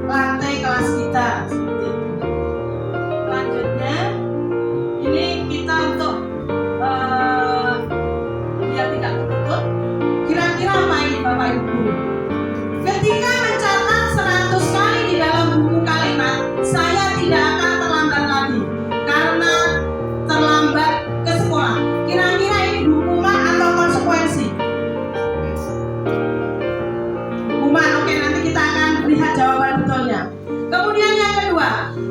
lantai kelas kita, seperti itu. Selanjutnya ini kita untuk biar tidak tertutup, kira-kira apa ini Bapak Ibu? Ketika mencatat 100 kali di dalam buku kalimat, saya tidak akan terlambat lagi karena terlambat ke sekolah. Kira-kira ini hukuman atau konsekuensi? Hukuman, oke, nanti kita akan lihat jawaban betulnya. Kemudian yang kedua,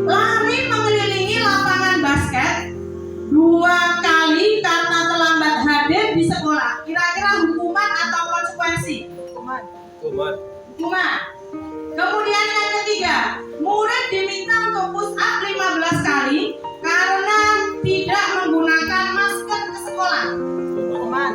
lari mengelilingi lapangan basket 2 kali karena terlambat hadir di sekolah. Kira-kira hukuman atau konsekuensi? Hukuman. Kemudian yang ketiga, murid diminta untuk push up 15 kali karena tidak menggunakan masker ke sekolah. Hukuman.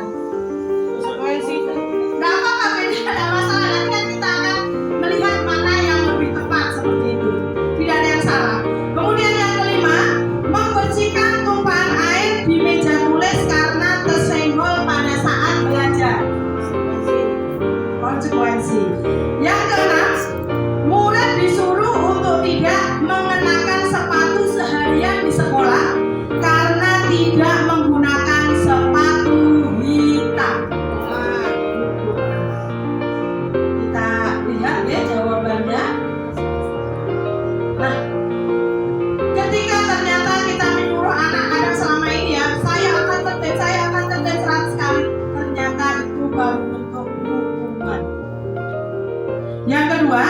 Konsekuensi. Tidak apa-apa, tidak ada masalah. Nanti kan kita akan melihat mana yang lebih tepat seperti itu. Tidak ada yang salah. Kemudian yang kelima, membersihkan tumpahan air di meja tulis karena tersenggol pada saat belajar. Konsekuensi. Yang keenam, murid disuruh untuk tidak mengenakan sepatu seharian di sekolah karena tidak menggunakan sepatu hitam. Kita lihat ya jawabannya. Nah, ketika ternyata kita menyuruh anak-anak selama ini ya, saya akan tertib 100 kali, ternyata itu baru bentuk hukuman. Yang kedua,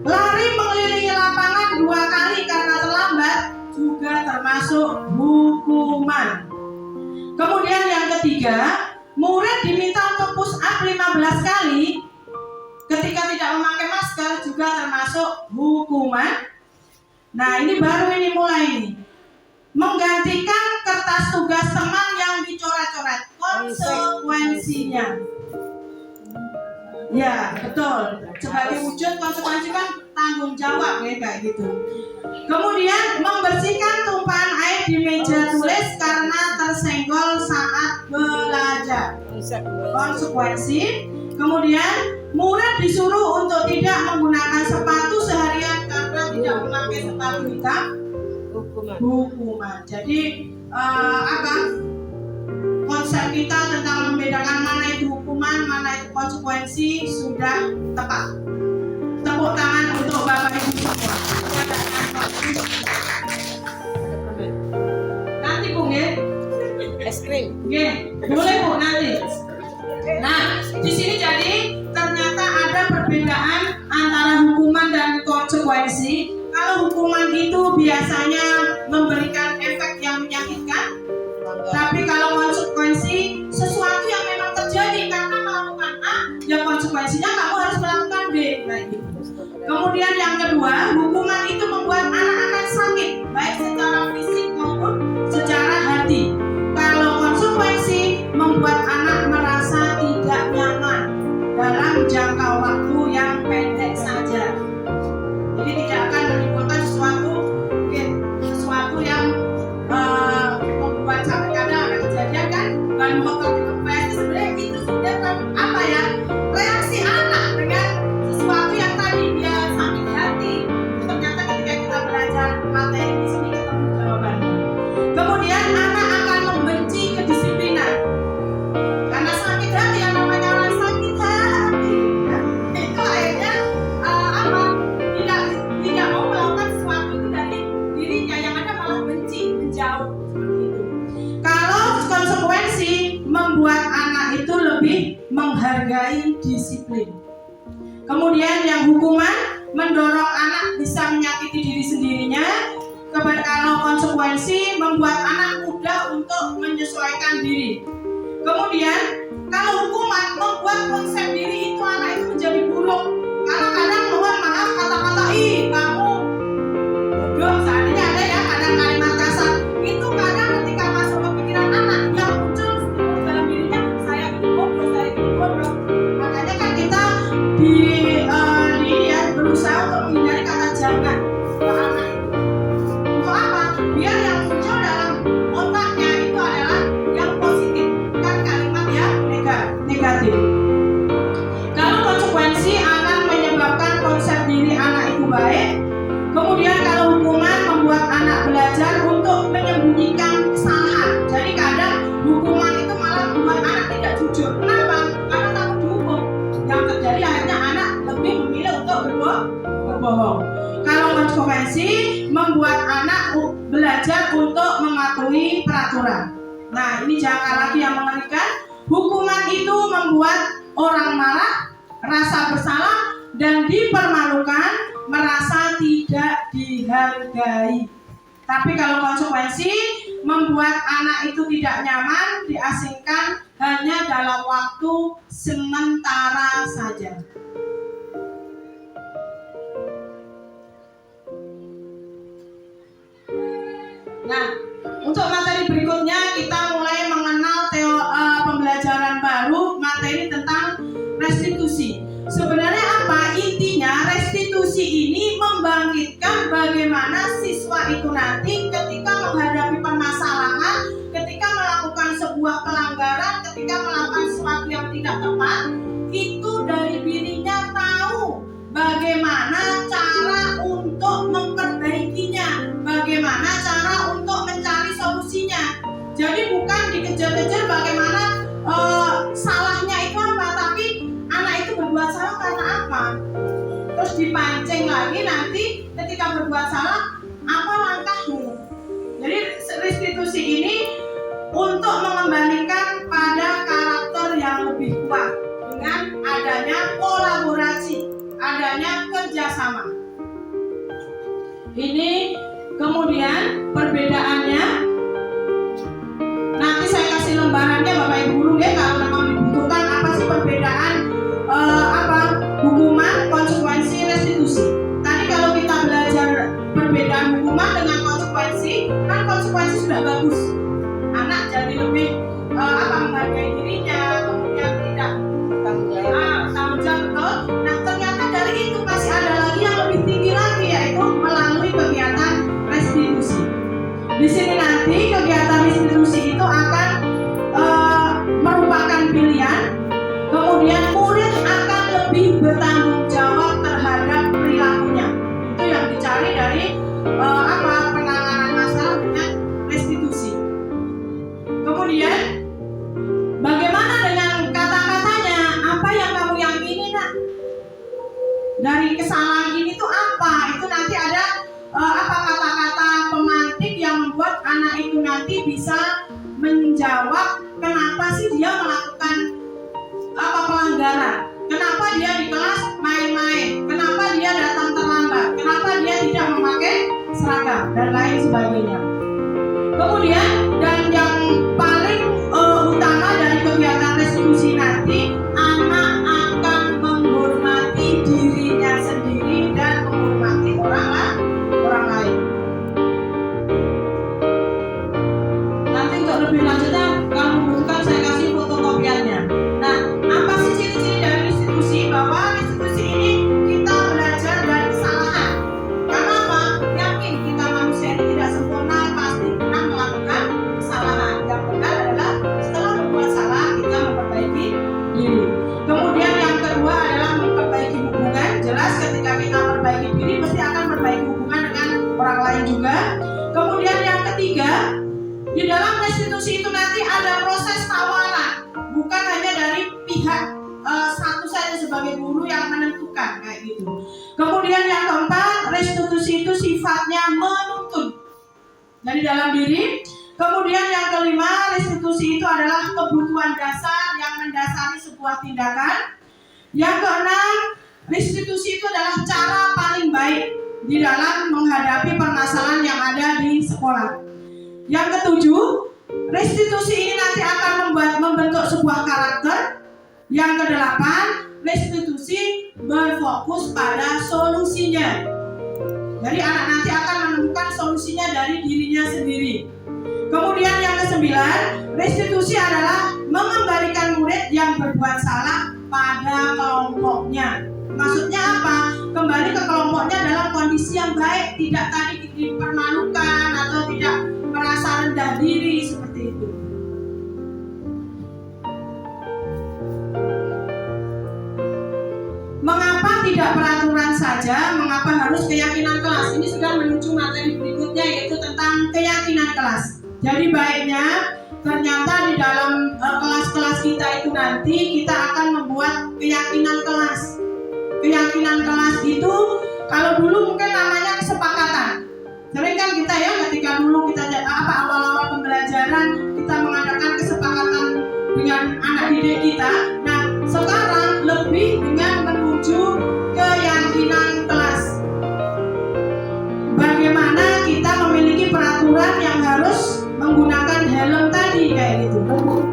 lari mengelilingi lapangan 2 kali karena terlambat juga termasuk hukuman. Kemudian yang ketiga, murid diminta untuk push up 15 kali ketika tidak memakai masker juga termasuk hukuman. Nah, ini baru ini mulai nih. Menggantikan kertas tugas teman yang dicoret-coret. Konsekuensinya. Ya, betul. Sebagai wujud konsekuensi kan tanggung jawab ya kayak gitu. Kemudian membersihkan tumpahan air di meja tulis karena tersenggol saat belajar. Konsekuensi. Kemudian murid disuruh untuk tidak menggunakan sepatu seharian karena tidak memakai sepatu hitam. Hukuman. Jadi konsep kita tentang membedakan mana itu hukuman, mana itu konsekuensi sudah tepat. Tepuk tangan untuk Bapak Ibu semua. Nanti Bu ya. Es krim. Boleh Bu nanti. Nah, di sini jadi ternyata ada perbedaan antara hukuman dan konsekuensi. Kalau hukuman itu biasanya memberikan efek yang menyakitkan, tapi kalau konsekuensi sesuatu yang memang terjadi karena melakukan A, ya konsekuensinya kamu harus melakukan B. Nah, gitu. Kemudian yang kedua, hukuman itu membuat anak akan sakit, baik secara fisik maupun secara hati. Kalau konsekuensi membuat anak merasa tidak nyaman dalam jangka waktu yang pendek saja. Jadi tidak akan menimbulkan sesuatu yang membuat sampai kadang ada kejadian kan, bahan pokok di sebenarnya itu sudah lebih menghargai disiplin. Kemudian yang hukuman mendorong anak bisa menyakiti diri sendirinya. Kalau konsekuensi membuat anak mudah untuk menyesuaikan diri. Kemudian kalau hukuman membuat konsep diri itu anak itu menjadi buruk. Karena kadang mohon maaf kata-kata kamu bodoh, seandainya ada ya kadang kalimat kasar. Itu kadang ketika masuk ke pikiran anak yang muncul dalam dirinya, saya itu bodoh, saya itu bodoh. Makanya kan kita berusaha untuk menghindari kata jangan ke anak. Untuk apa? Biar yang muncul dalam otaknya itu adalah yang positif, bukan kalimat yang negatif. Kalau konsekuensi akan menyebabkan konsep diri anak itu baik. Kemudian kalau hukuman membuat anak belajar untuk menyembunyikan kesalahan. Jadi kadang hukuman itu malah membuat anak tidak jujur. Kenapa? Karena takut dihukum. Yang terjadi akhirnya anak lebih memilih untuk berbohong. Kalau konsekuensi membuat anak belajar untuk mematuhi peraturan. Nah, ini jangka lagi yang mengerikan. Hukuman itu membuat orang marah, rasa bersalah, dan dipermalukan, merasa tidak dihargai. Tapi kalau konsekuensi membuat anak itu tidak nyaman, diasingkan hanya dalam waktu sementara saja. Nah, untuk materi berikutnya kita mulai mengenal pembelajaran baru, materi tentang restitusi. Sebenarnya apa? Intinya restitusi ini membangkitkan bagaimana siswa itu nanti ketika menghadapi permasalahan, ketika melakukan sebuah pelanggaran, ketika melakukan sesuatu yang tidak tepat, itu dari dirinya tahu bagaimana cara untuk memperbaikinya, bagaimana cara untuk mencari solusinya. Jadi bukan dikejar-kejar bagaimana salahnya itu apa, tapi anak itu berbuat salah karena apa, terus dipancing lagi nanti ketika berbuat salah apa langkahmu. Jadi restitusi ini untuk mengembalikan pada karakter yang lebih kuat dengan adanya kolaborasi, adanya kerjasama. Ini kemudian perbedaannya. Nanti saya kasih lembarannya Bapak Ibu Guru ya, kalau memang dibutuhkan apa sih perbedaan hukuman, konsekuensi, restitusi. Tadi kalau kita belajar perbedaan hukuman dengan konsekuensi, kan konsekuensi sudah bagus. Anak jadi lebih menghargai dirinya, kemudian tidak tanggung jawab. Nah, ternyata dari itu masih ada lagi yang lebih tinggi lagi, yaitu melalui kegiatan restitusi. Di sini nanti kegiatan restitusi itu akan merupakan pilihan. Kemudian murid akan lebih bertanggung jawab terhadap perilakunya. Itu yang dicari dari penanganan masalah dengan restitusi. Kemudian bagaimana dengan kata-katanya? Apa yang kamu yakini nak? Dari kesalahan ini tuh apa? Itu nanti ada kata-kata pemantik yang membuat anak itu nanti bisa menjawab kenapa sih dia melakukan pelanggaran, kenapa dia di kelas main-main, kenapa dia datang terlambat, kenapa dia tidak memakai seragam, dan lain sebagainya. Kemudian dan yang paling utama dari kegiatan restitusi nanti, anak akan menghormati dirinya sendiri dan menghormati orang lain. Nanti untuk lebih lanjutnya kalau membutuhkan saya kasih fotokopiannya. Nah, apa sih ciri-ciri dari restitusi? Bahwa restitusi ini kita belajar dari kesalahan. Karena apa? Yakin kita manusia ini tidak sempurna, pasti pernah melakukan kesalahan. Yang benar adalah setelah berbuat salah kita memperbaiki diri. Kemudian yang kedua adalah memperbaiki hubungan. Jelas ketika kita memperbaiki diri pasti akan memperbaiki hubungan dengan orang lain juga. Kemudian yang ketiga, di dalam restitusi itu nanti ada proses tawaran, bukan hanya dari pihak satu saja sebagai guru yang menentukan kayak gitu. Kemudian yang keempat, restitusi itu sifatnya menuntun dari dalam diri. Kemudian yang kelima, restitusi itu adalah kebutuhan dasar yang mendasari sebuah tindakan. Yang keenam, restitusi itu adalah cara paling baik di dalam menghadapi permasalahan yang ada di sekolah. Yang ketujuh, restitusi ini nanti akan membentuk sebuah karakter. Yang kedelapan, restitusi berfokus pada solusinya. Jadi anak nanti akan menemukan solusinya dari dirinya sendiri. Kemudian yang kesembilan, restitusi adalah mengembalikan murid yang berbuat salah pada kelompoknya. Maksudnya apa? Kembali ke kelompoknya dalam kondisi yang baik, tidak tadi dipermalukan atau tidak merasa rendah diri seperti itu. Mengapa tidak peraturan saja? Mengapa harus keyakinan kelas? Ini sudah menuju materi berikutnya, yaitu tentang keyakinan kelas. Jadi baiknya ternyata di dalam kelas-kelas kita itu nanti kita akan membuat keyakinan kelas. Keyakinan kelas itu kalau dulu mungkin namanya kesepakatan. Sering kan kita ya ketika dulu kita awal-awal pembelajaran kita mengadakan kesepakatan dengan anak didik kita. Nah sekarang lebih dengan menuju keyakinan kelas. Bagaimana kita memiliki peraturan yang harus menggunakan helm tadi kayak gitu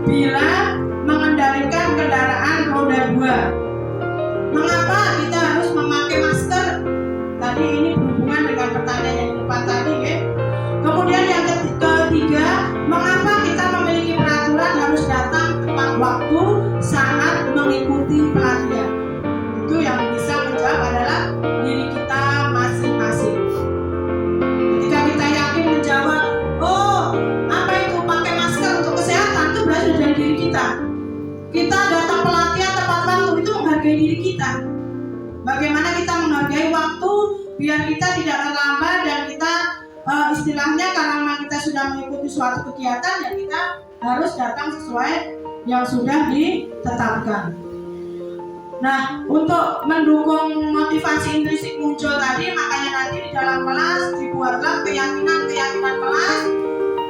bila mengendalikan kendaraan roda 2. Mengapa kita harus memakai masker? Tadi ini berhubungan dengan pertanyaan yang depan tadi ya. Kemudian yang ketiga, mengapa kita memiliki peraturan harus datang tepat waktu saat mengikuti pelatihan? Itu yang bisa menjawab adalah diri kita masing-masing. Ketika kita yakin menjawab, oh apa itu pakai masker untuk kesehatan, itu berasal dari diri kita. Kita datang pelatihan tepat waktu, itu menghargai diri kita. Bagaimana kita menghargai waktu biar kita tidak terlambat dan kita istilahnya karena memang kita sudah mengikuti suatu kegiatan ya kita harus datang sesuai yang sudah ditetapkan. Nah, untuk mendukung motivasi intrinsik muncul tadi, makanya nanti di dalam kelas dibuatlah keyakinan kelas.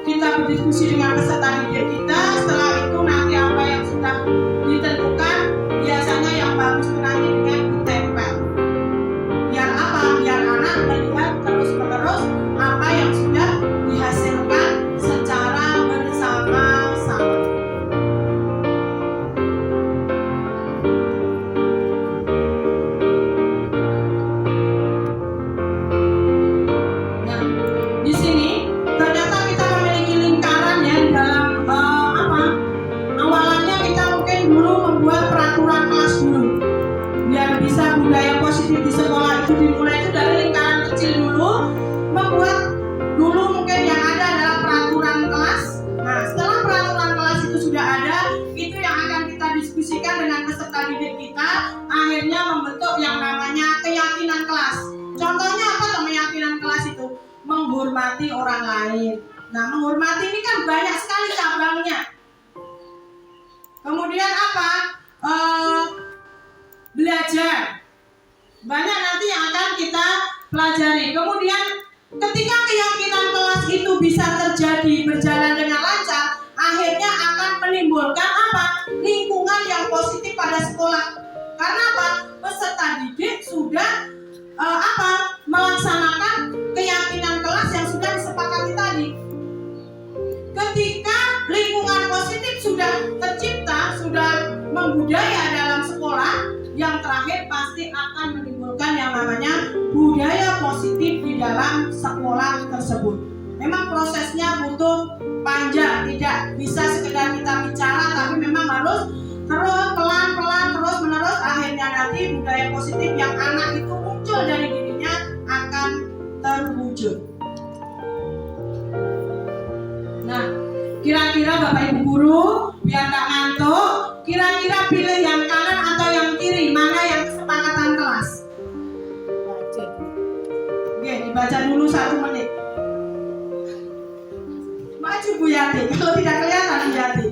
Kita berdiskusi dengan peserta didik kita. Setelah itu nanti apa yang sudah ditentukan, biasanya yang bagus itu nanti dengan ditempel. Biar apa? Biar anak melihat terus-menerus apa yang sudah dihasilkan secara bersama-sama. Nah, di sini ternyata kita memiliki lingkaran ya di dalam awalannya kita mungkin dulu membuat peraturan kelas dulu biar bisa budaya positif di sekolah itu dimulai itu dari lingkaran kecil dulu, membuat dulu mungkin yang ada adalah peraturan kelas. Nah setelah peraturan kelas itu sudah ada, itu yang akan kita diskusikan dengan peserta didik kita, akhirnya membentuk yang namanya keyakinan kelas. Contohnya apa keyakinan kelas itu? Menghormati orang lain. Nah menghormati ini kan banyak sekali cabangnya. Kemudian apa? Belajar. Banyak nanti yang akan kita pelajari. Kemudian ketika keyakinan kelas itu bisa terjadi berjalan dengan lancar, akhirnya akan menimbulkan apa? Lingkungan yang positif pada sekolah. Karena apa? Peserta didik sudah melaksanakan keyakinan kelas yang sudah disepakati tadi. Ketika lingkungan positif sudah tercipta, sudah membudaya dalam sekolah, yang terakhir pasti akan menimbulkan yang namanya budaya positif di dalam sekolah tersebut. Memang prosesnya butuh panjang, tidak bisa sekedar kita bicara, tapi memang harus terus pelan-pelan terus menerus, akhirnya nanti budaya positif yang anak itu muncul dari dirinya akan terwujud. Nah, kira-kira Bapak Ibu guru biar tak ngantuk, kira-kira pilih yang kanan atau yang kiri, mana yang kesepakatan kelas? Oke, dibaca dulu 1 menit. Maju Bu Yati, kalau tidak kelihatan Bu Yati.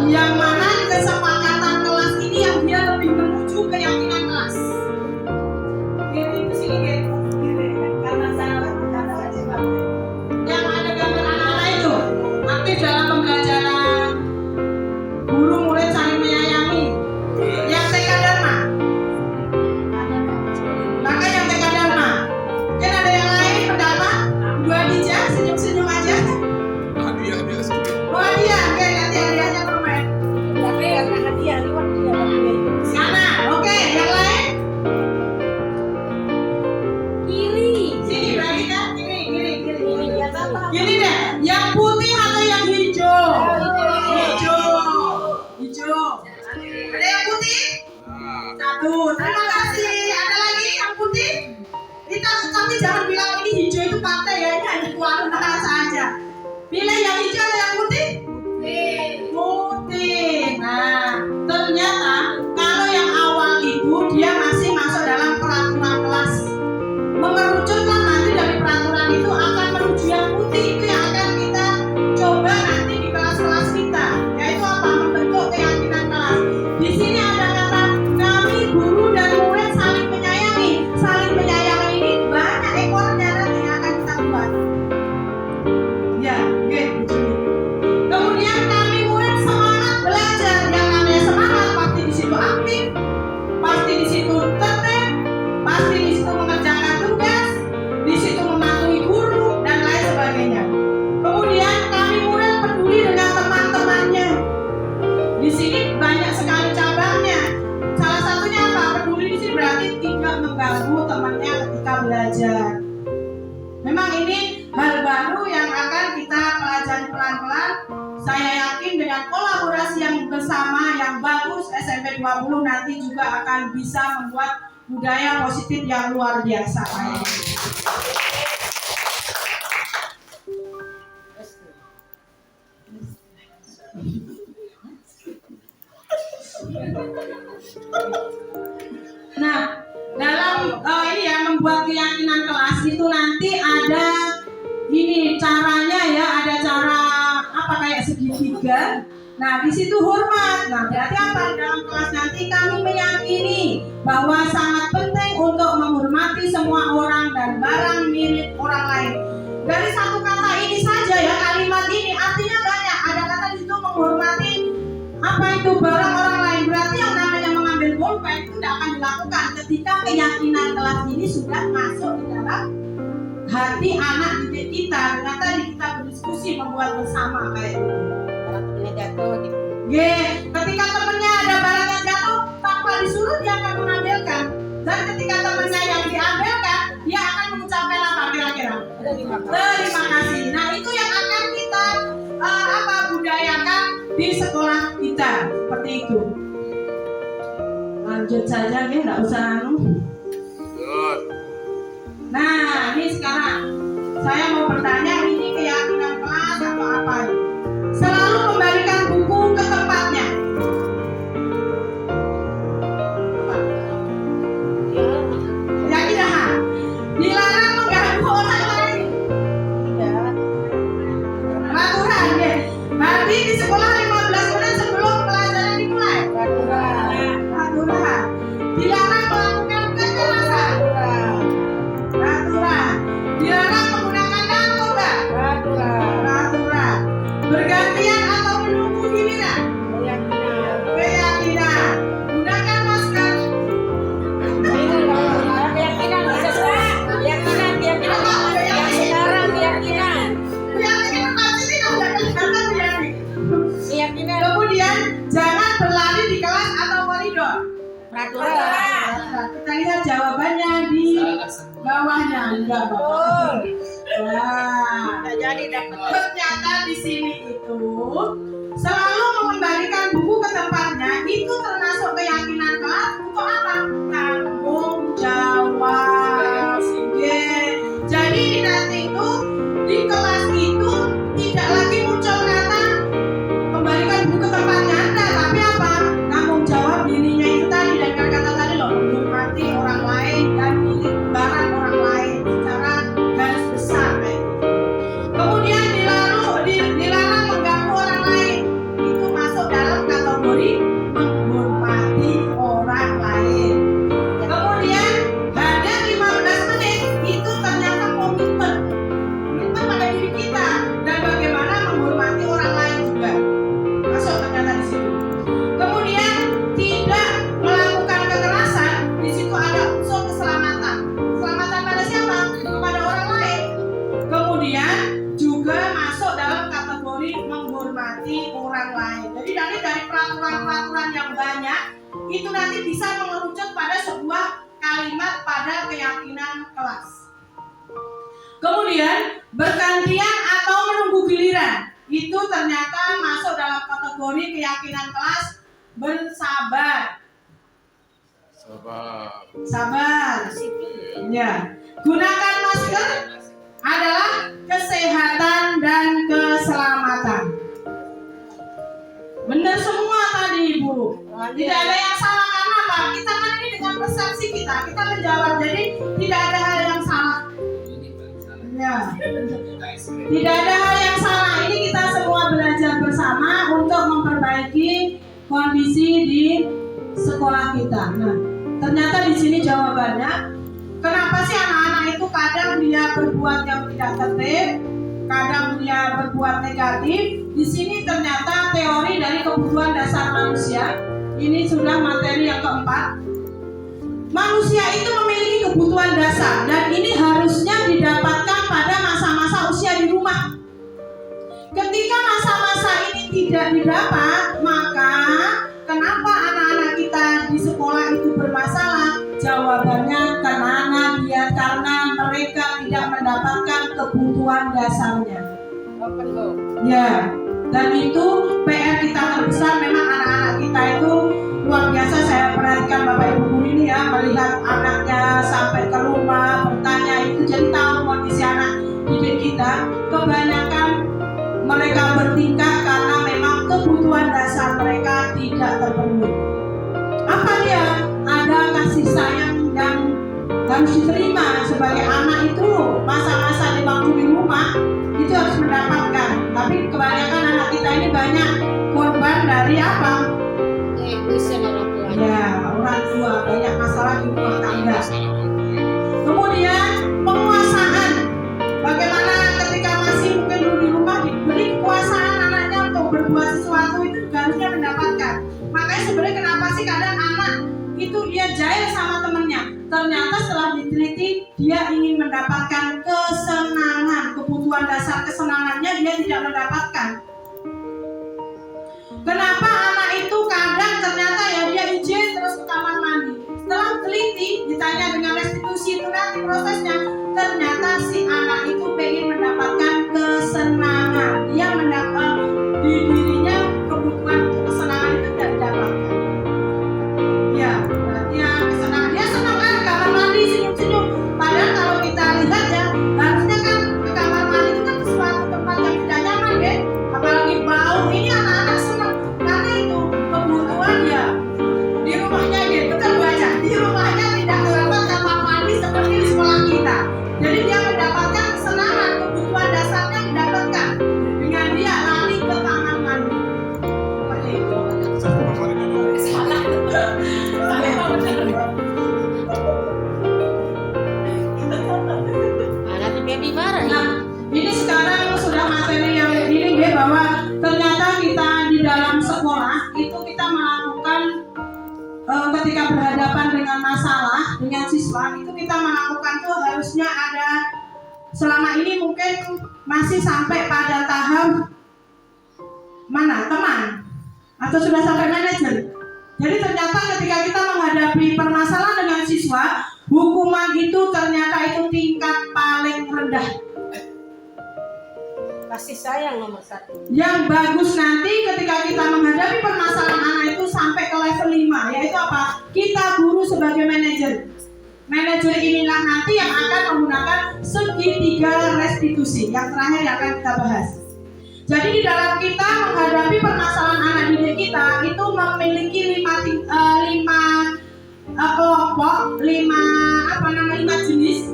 Yang mana kesepakatan kelas ini yang dia lebih menuju keyakinan kelas? Kiri ke sini, kiri. belajar. Memang ini hal baru yang akan kita pelajari pelan-pelan. Saya yakin dengan kolaborasi yang bersama yang bagus, SMP 20 nanti juga akan bisa membuat budaya positif yang luar biasa. Nah, dalam ini ya membuat keyakinan kelas itu nanti ada ini caranya ya, ada cara apa kayak segitiga. Nah, di situ hormat. Nah, berarti apa? Dalam kelas nanti kami meyakini bahwa sangat penting untuk menghormati semua orang dan barang milik orang lain. Dari satu kata ini saja ya, kalimat ini artinya banyak. Ada kata di situ menghormati apa itu barang orang lain. Berarti yang namanya mengambil pulpen itu tidak akan dilakukan ketika keyakinan kelas ini sudah masuk di dalam hati anak didik kita. Dengan tadi kita berdiskusi membuat bersama kayak gitu. Kalau temennya jatuh gitu. Ketika temennya ada barang yang jatuh tanpa disuruh dia akan mengambilkan. Dan ketika temennya yang diambilkan dia akan mengucapkan apa kira-kira? Terima kasih. Nah, itu yang akan kita budayakan di sekolah kita seperti itu. Lanjut saja ya, nggak usah Nah, ini sekarang saya mau bertanya, ini keyakinan kelas atau apa? Selalu kembalikan buku ke tempatnya. Keyakinan dilarang mengganggu orang lain. Peraturan ya. Nanti di sekolah 15 menit sebelum pelajaran dimulai. Peraturan. Dilarang melakukan kekerasan. Peraturan. Dilarang menggunakan narkoba. Peraturan. Bergantian atau menunggu giliran. Keyakinan. Gunakan masker. Keyakinan bisa sekarang. Keyakinan. Keyakinan pasti tidak udah kelihatan keyakinan. Keyakinan. Kemudian jangan berlari di kelas atau koridor. Peraturan. Kita lihat jawabannya di bawahnya. Enggak, Bapak. Nah, Jadi dapat. ternyata di sini itu selalu mengembalikan buku ke tempatnya itu termasuk keyakinan kelas untuk apa? Tanggung jawab. Jadi nanti itu di kelas itu tidak lagi muncul kata kembalikan buku ke tempatnya Anda, tapi apa? Tanggung jawab dirinya itu tadi, dan kata tadi loh, menghormati orang lain dan milik barang orang lain secara garis besar kayak gitu. Kemudian dilarang mengganggu orang lain. Itu masuk dalam kategori menghormati orang lain. Kemudian hadir 15 menit itu ternyata komitmen pada diri kita dan bagaimana menghormati orang lain juga. Masuk ternyata di situ. Kemudian tidak melakukan kekerasan, di situ ada unsur keselamatan. Keselamatan pada siapa? Kepada orang lain. Kemudian juga masuk dalam kategori menghormati orang lain. Jadi dari peraturan-peraturan yang banyak itu nanti bisa mengerucut pada sebuah kalimat pada keyakinan kelas. Kemudian bergantian atau menunggu giliran itu ternyata masuk dalam kategori keyakinan kelas bersabar. Sabar. Ya. Gunakan masker adalah kesehatan dan keselamatan. Benar semua tadi Ibu. Tidak ada yang salah karena apa? Kita kan ini dengan persepsi kita menjawab. Jadi tidak ada hal yang salah. Ya. Tidak ada hal yang salah. Ini kita semua belajar bersama untuk memperbaiki kondisi di sekolah kita. Nah, ternyata di sini jawabannya. Kenapa sih anak-anak itu kadang dia berbuat yang tidak tertib, kadang dia berbuat negatif? Di sini ternyata teori dari kebutuhan dasar manusia. Ini sudah materi yang keempat. Manusia itu memiliki kebutuhan dasar dan ini harusnya didapatkan pada masa-masa usia di rumah. Ketika masa-masa ini tidak didapat, maka kenapa anak-anak kita di sekolah itu bermasalah? Jawabannya karena mereka tidak mendapatkan kebutuhan dasarnya. Open go. Ya, dan itu PR kita terbesar. Memang anak-anak kita itu luar biasa. Saya perhatikan Bapak Ibu guru ini ya, melihat anaknya sampai ke rumah bertanya itu, jadi tahu kondisi anak didik kita. Kebanyakan mereka bertingkah karena memang kebutuhan dasar mereka tidak terpenuhi. Apa dia? Ada kasih sayang yang harus diterima sebagai anak itu. Masa-masa di waktu di rumah itu harus mendapatkan. Tapi kebanyakan anak kita ini banyak korban dari apa? Egoisan orang tua. Ya, orang tua, banyak masalah di rumah tangga. Kemudian penguasaan. Bagaimana ketika masih mungkin di rumah diberi kekuasaan anaknya untuk berbuat sesuatu, itu juga harusnya mendapatkan. Makanya sebenarnya kenapa sih kadang anak itu dia jahil sama temennya? Ternyata setelah diteliti dia ingin mendapatkan kesenangan, kebutuhan dasar kesenangannya dia tidak mendapatkan. Kenapa anak itu kadang ternyata ya dia izin terus ke kamar mandi. Setelah teliti ditanya dengan restitusi itu nanti prosesnya, ternyata si anak itu pengen mendapatkan kesenangan. Dia mendapat di dirinya kebutuhan untuk kesenangan itu tidak didapatkan. Ya, berarti ya kesenangan. Dia senang kan kamar mandi senyum-senyum. Padahal kalau kita lihat ya, harusnya kan ke kamar mandi itu kan suatu tempat yang tidak nyaman ya. Apalagi bau. Ini anak-anak senang karena itu kebutuhan ya. Di rumahnya dia betul baca. Di rumahnya tidak terdapat kamar mandi seperti di sekolah kita. Jadi dia mendapatkan kesenangan, kebutuhan dasarnya didapatkan dengan dia lari ke kamar mandi. Seperti itu. Nanti baby marah. Nah, ini sekarang sudah materi yang ini ya, bahwa ternyata kita di dalam sekolah itu kita melakukan ketika berhadapan dengan masalah dengan siswa itu kita melakukan tuh harusnya ada, selama ini mungkin masih sampai pada tahap mana teman atau sudah sampai manajer. Jadi ternyata ketika kita menghadapi permasalahan dengan siswa, hukuman itu ternyata itu tingkat paling rendah. Kasih sayang nomor 1. Yang bagus nanti ketika kita menghadapi permasalahan anak itu sampai ke level 5, yaitu apa? Kita guru sebagai manajer. Manajer inilah nanti yang akan menggunakan segitiga restitusi. Yang terakhir yang akan kita bahas. Jadi di dalam kita menghadapi permasalahan anak didik kita itu memiliki 5 kelompok, 5 jenis.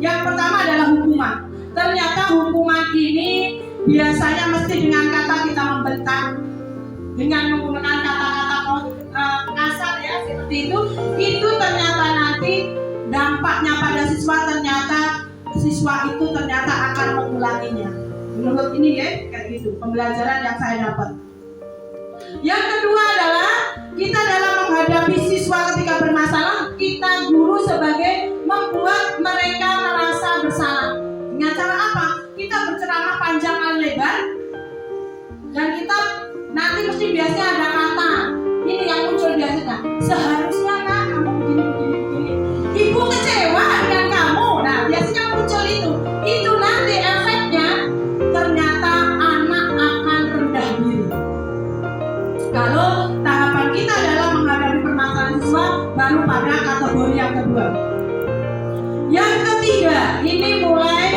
Yang pertama adalah hukuman. Ternyata hukuman ini biasanya mesti dengan kata kita membentak, dengan menggunakan kata-kata kasar ya seperti itu ternyata nanti dampaknya pada siswa, ternyata siswa itu ternyata akan mengulanginya. Menurut ini ya kayak gitu pembelajaran yang saya dapat. Yang kedua adalah kita dalam menghadapi siswa ketika bermasalah, kita guru sebagai membuat mereka merasa bersalah. Dengan cara apa? Kita berceramah panjang lebar dan kita nanti mesti biasanya ada kata ini yang muncul biasanya. Seharusnya kan kamu begini. Ibu kecewa dengan kamu. Nah biasanya muncul itu. Itu nanti efeknya ternyata anak akan rendah diri. Kalau tahapan kita dalam menghadapi permasalahan siswa baru pada kategori yang kedua. Yang ketiga, ini mulai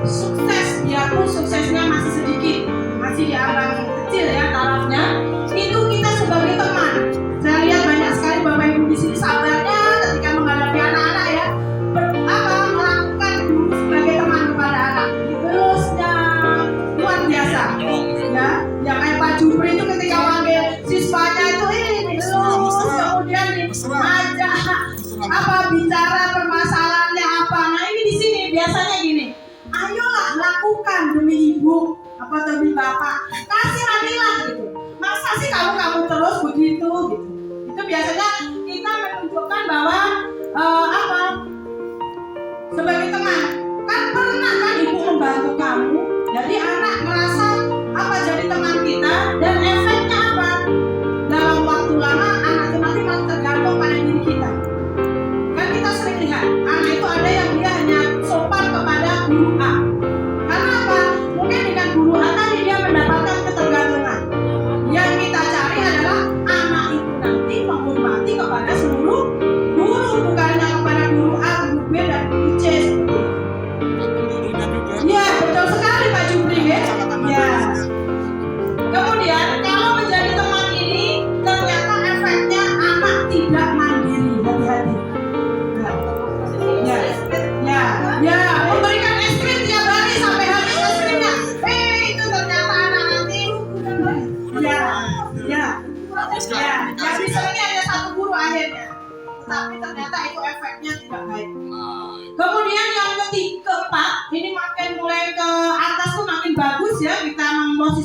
sukses, biarpun suksesnya masih sedikit, masih diambang kecil ya tarafnya. Itu kita sebagai teman. Saya lihat banyak sekali Bapak Ibu di sini sabarnya ketika menghadapi anak-anak ya, melakukan guru sebagai teman kepada anak. Terusnya luar biasa. Ya, yang kayak Pak Jupri itu ketika panggil siswanya itu kemudian ajak bicara permasalahannya apa. Nah ini di sini biasanya gini, ayolah lakukan demi ibu demi bapak, kasihanilah gitu. Masa sih kamu terus begitu gitu. Itu biasanya kita menunjukkan bahwa sebagai teman kan pernah kan ibu membantu kamu, jadi anak merasa jadi teman kita, dan efeknya apa? Dalam waktu lama anak itu nanti malah tergantung pada diri kita. Kan kita sering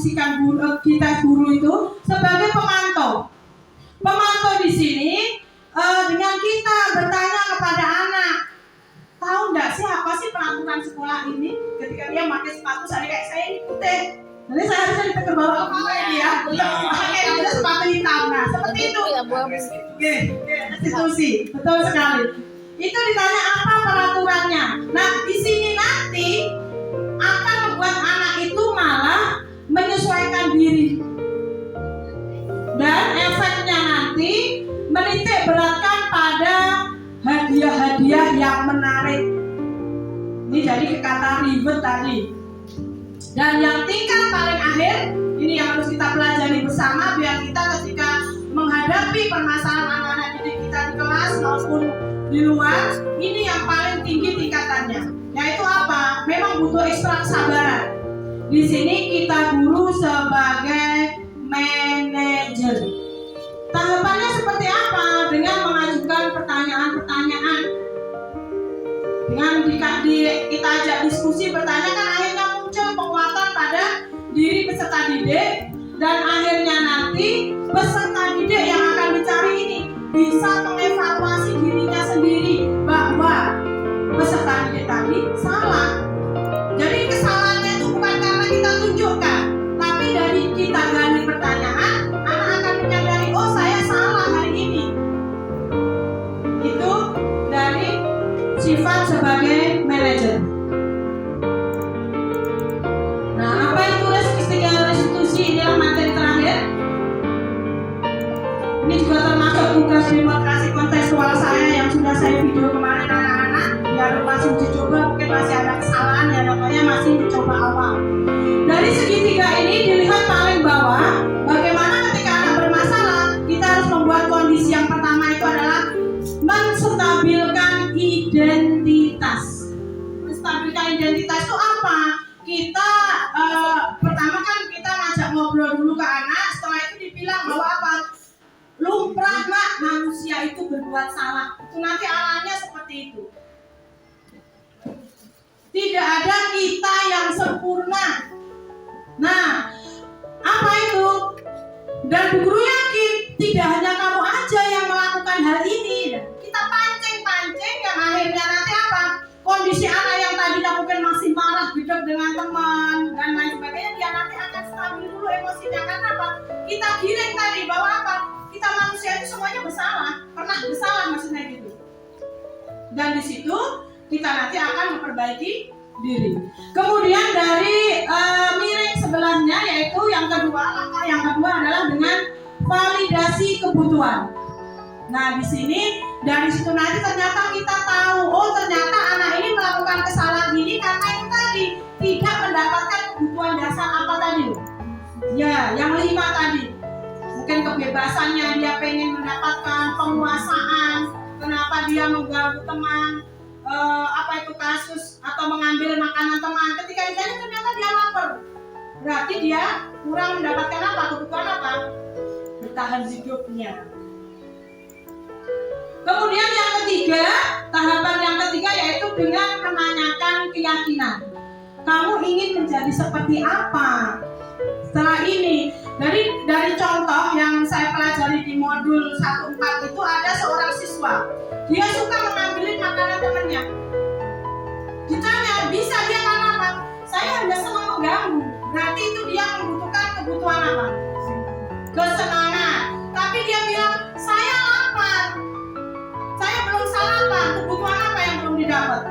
memposisikan kita guru itu sebagai pemantau. Pemantau di sini dengan kita bertanya kepada anak, tahu nggak sih apa sih peraturan sekolah ini? Ketika dia pakai sepatu saya kayak saya ikutin. Jadi saya harusnya ditegur bawa kepala ini ya, pakai sepatu hitam. Nah seperti itu. Oke, institusi, betul sekali. Itu ditanya apa peraturannya. Nah di sini nanti akan membuat anak itu malah menyesuaikan diri. Dan efeknya nanti menitik beratkan pada hadiah-hadiah yang menarik. Ini jadi kata reward tadi. Dan yang tingkat paling akhir, ini yang harus kita pelajari bersama biar kita ketika menghadapi permasalahan anak-anak didik kita di kelas maupun di luar, ini yang paling tinggi tingkatannya. Yaitu apa? Memang butuh ekstra kesabaran. Di sini kita guru sebagai manajer. Tahapannya seperti apa? Dengan mengajukan pertanyaan-pertanyaan. Dengan kita ajak diskusi, bertanya kan akhirnya muncul penguatan pada diri peserta didik, dan akhirnya nanti peserta didik yang akan dicari ini bisa mengevaluasi dirinya sendiri bahwa peserta didik tadi salah. Jadi kesalahannya itu bukan karena kita tunjukkan, tapi dari kita gali pertanyaan, anak akan menyadari, oh saya salah hari ini. Itu dari sifat sebagai manajer. Nah, apa itu restitusi? Ini adalah materi terakhir. Ini juga termasuk tugas demokrasi kontekstual saya yang sudah saya video kemarin anak-anak. Biar masih uji coba, mungkin masih ada kesalahan ya, namanya masih dicoba awal. Dari segitiga ini dilihat paling bawah, bagaimana ketika anak bermasalah, kita harus membuat kondisi yang pertama itu adalah menstabilkan identitas. Menstabilkan identitas itu apa? Kita pertama kan kita ngajak ngobrol dulu ke anak, setelah itu dibilang bahwa apa? Lumrah mak, manusia itu berbuat salah. Itu nanti alanya seperti itu. Tidak ada kita yang sempurna. Nah, apa itu? Dan Bu Guru yakin tidak hanya kamu aja yang melakukan hal ini. Kita pancing-pancing yang akhirnya nanti apa? Kondisi anak yang tadinya mungkin masih marah, bidok dengan teman dan lain sebagainya, dia nanti akan stabil dulu emosinya. Karena apa? Kita giring tadi bahwa apa? Kita manusia itu semuanya bersalah, pernah bersalah maksudnya gitu. Dan di situ kita nanti akan memperbaiki diri. Kemudian dari miring sebelahnya, yaitu yang kedua, langkah yang kedua adalah dengan validasi kebutuhan. Nah di sini dari situ nanti ternyata kita tahu, oh ternyata anak ini melakukan kesalahan ini karena itu tadi tidak mendapatkan kebutuhan dasar apa tadi? Ya, yang 5 tadi. Mungkin kebebasannya, dia pengen mendapatkan penguasaan, kenapa dia mengganggu teman, apa itu kasus atau mengambil makanan teman. Ketika ditanya ternyata dia lapar, berarti dia kurang mendapatkan apa? Kebutuhan apa? Bertahan hidupnya. Kemudian yang ketiga, tahapan yang ketiga yaitu dengan menanyakan keyakinan. Kamu ingin menjadi seperti apa setelah ini? Dari contoh yang saya pelajari di modul 1.4 itu ada seorang siswa. Dia suka mengambil makanan temannya. Ditanya, bisa dia karena apa? Saya hanya senang mengganggu. Berarti itu dia membutuhkan kebutuhan apa? Kesenangan. Tapi dia bilang, saya lapar. Saya belum sarapan. Kebutuhan apa yang belum didapat?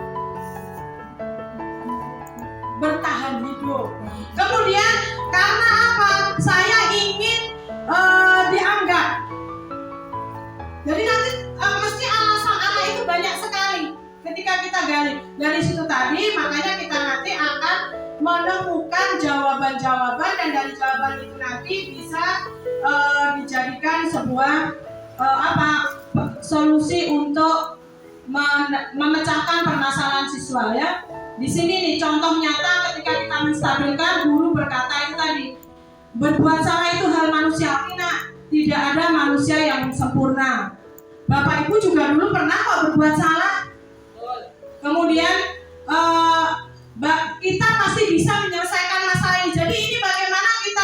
Bertahan hidup. Kemudian karena apa? Saya ingin dianggap. Jadi nanti mesti alasan anak itu banyak sekali. Ketika kita gali dari situ tadi, makanya kita nanti akan menemukan jawaban-jawaban, dan dari jawaban itu nanti bisa dijadikan sebuah solusi untuk memecahkan permasalahan siswa ya. Di sini nih contoh nyata ketika kita menstabilkan, guru berkata itu tadi, berbuat salah itu hal manusiawi nak, tidak ada manusia yang sempurna. Bapak Ibu juga dulu pernah kok berbuat salah. Kemudian kita pasti bisa menyelesaikan masalah ini. Jadi ini bagaimana kita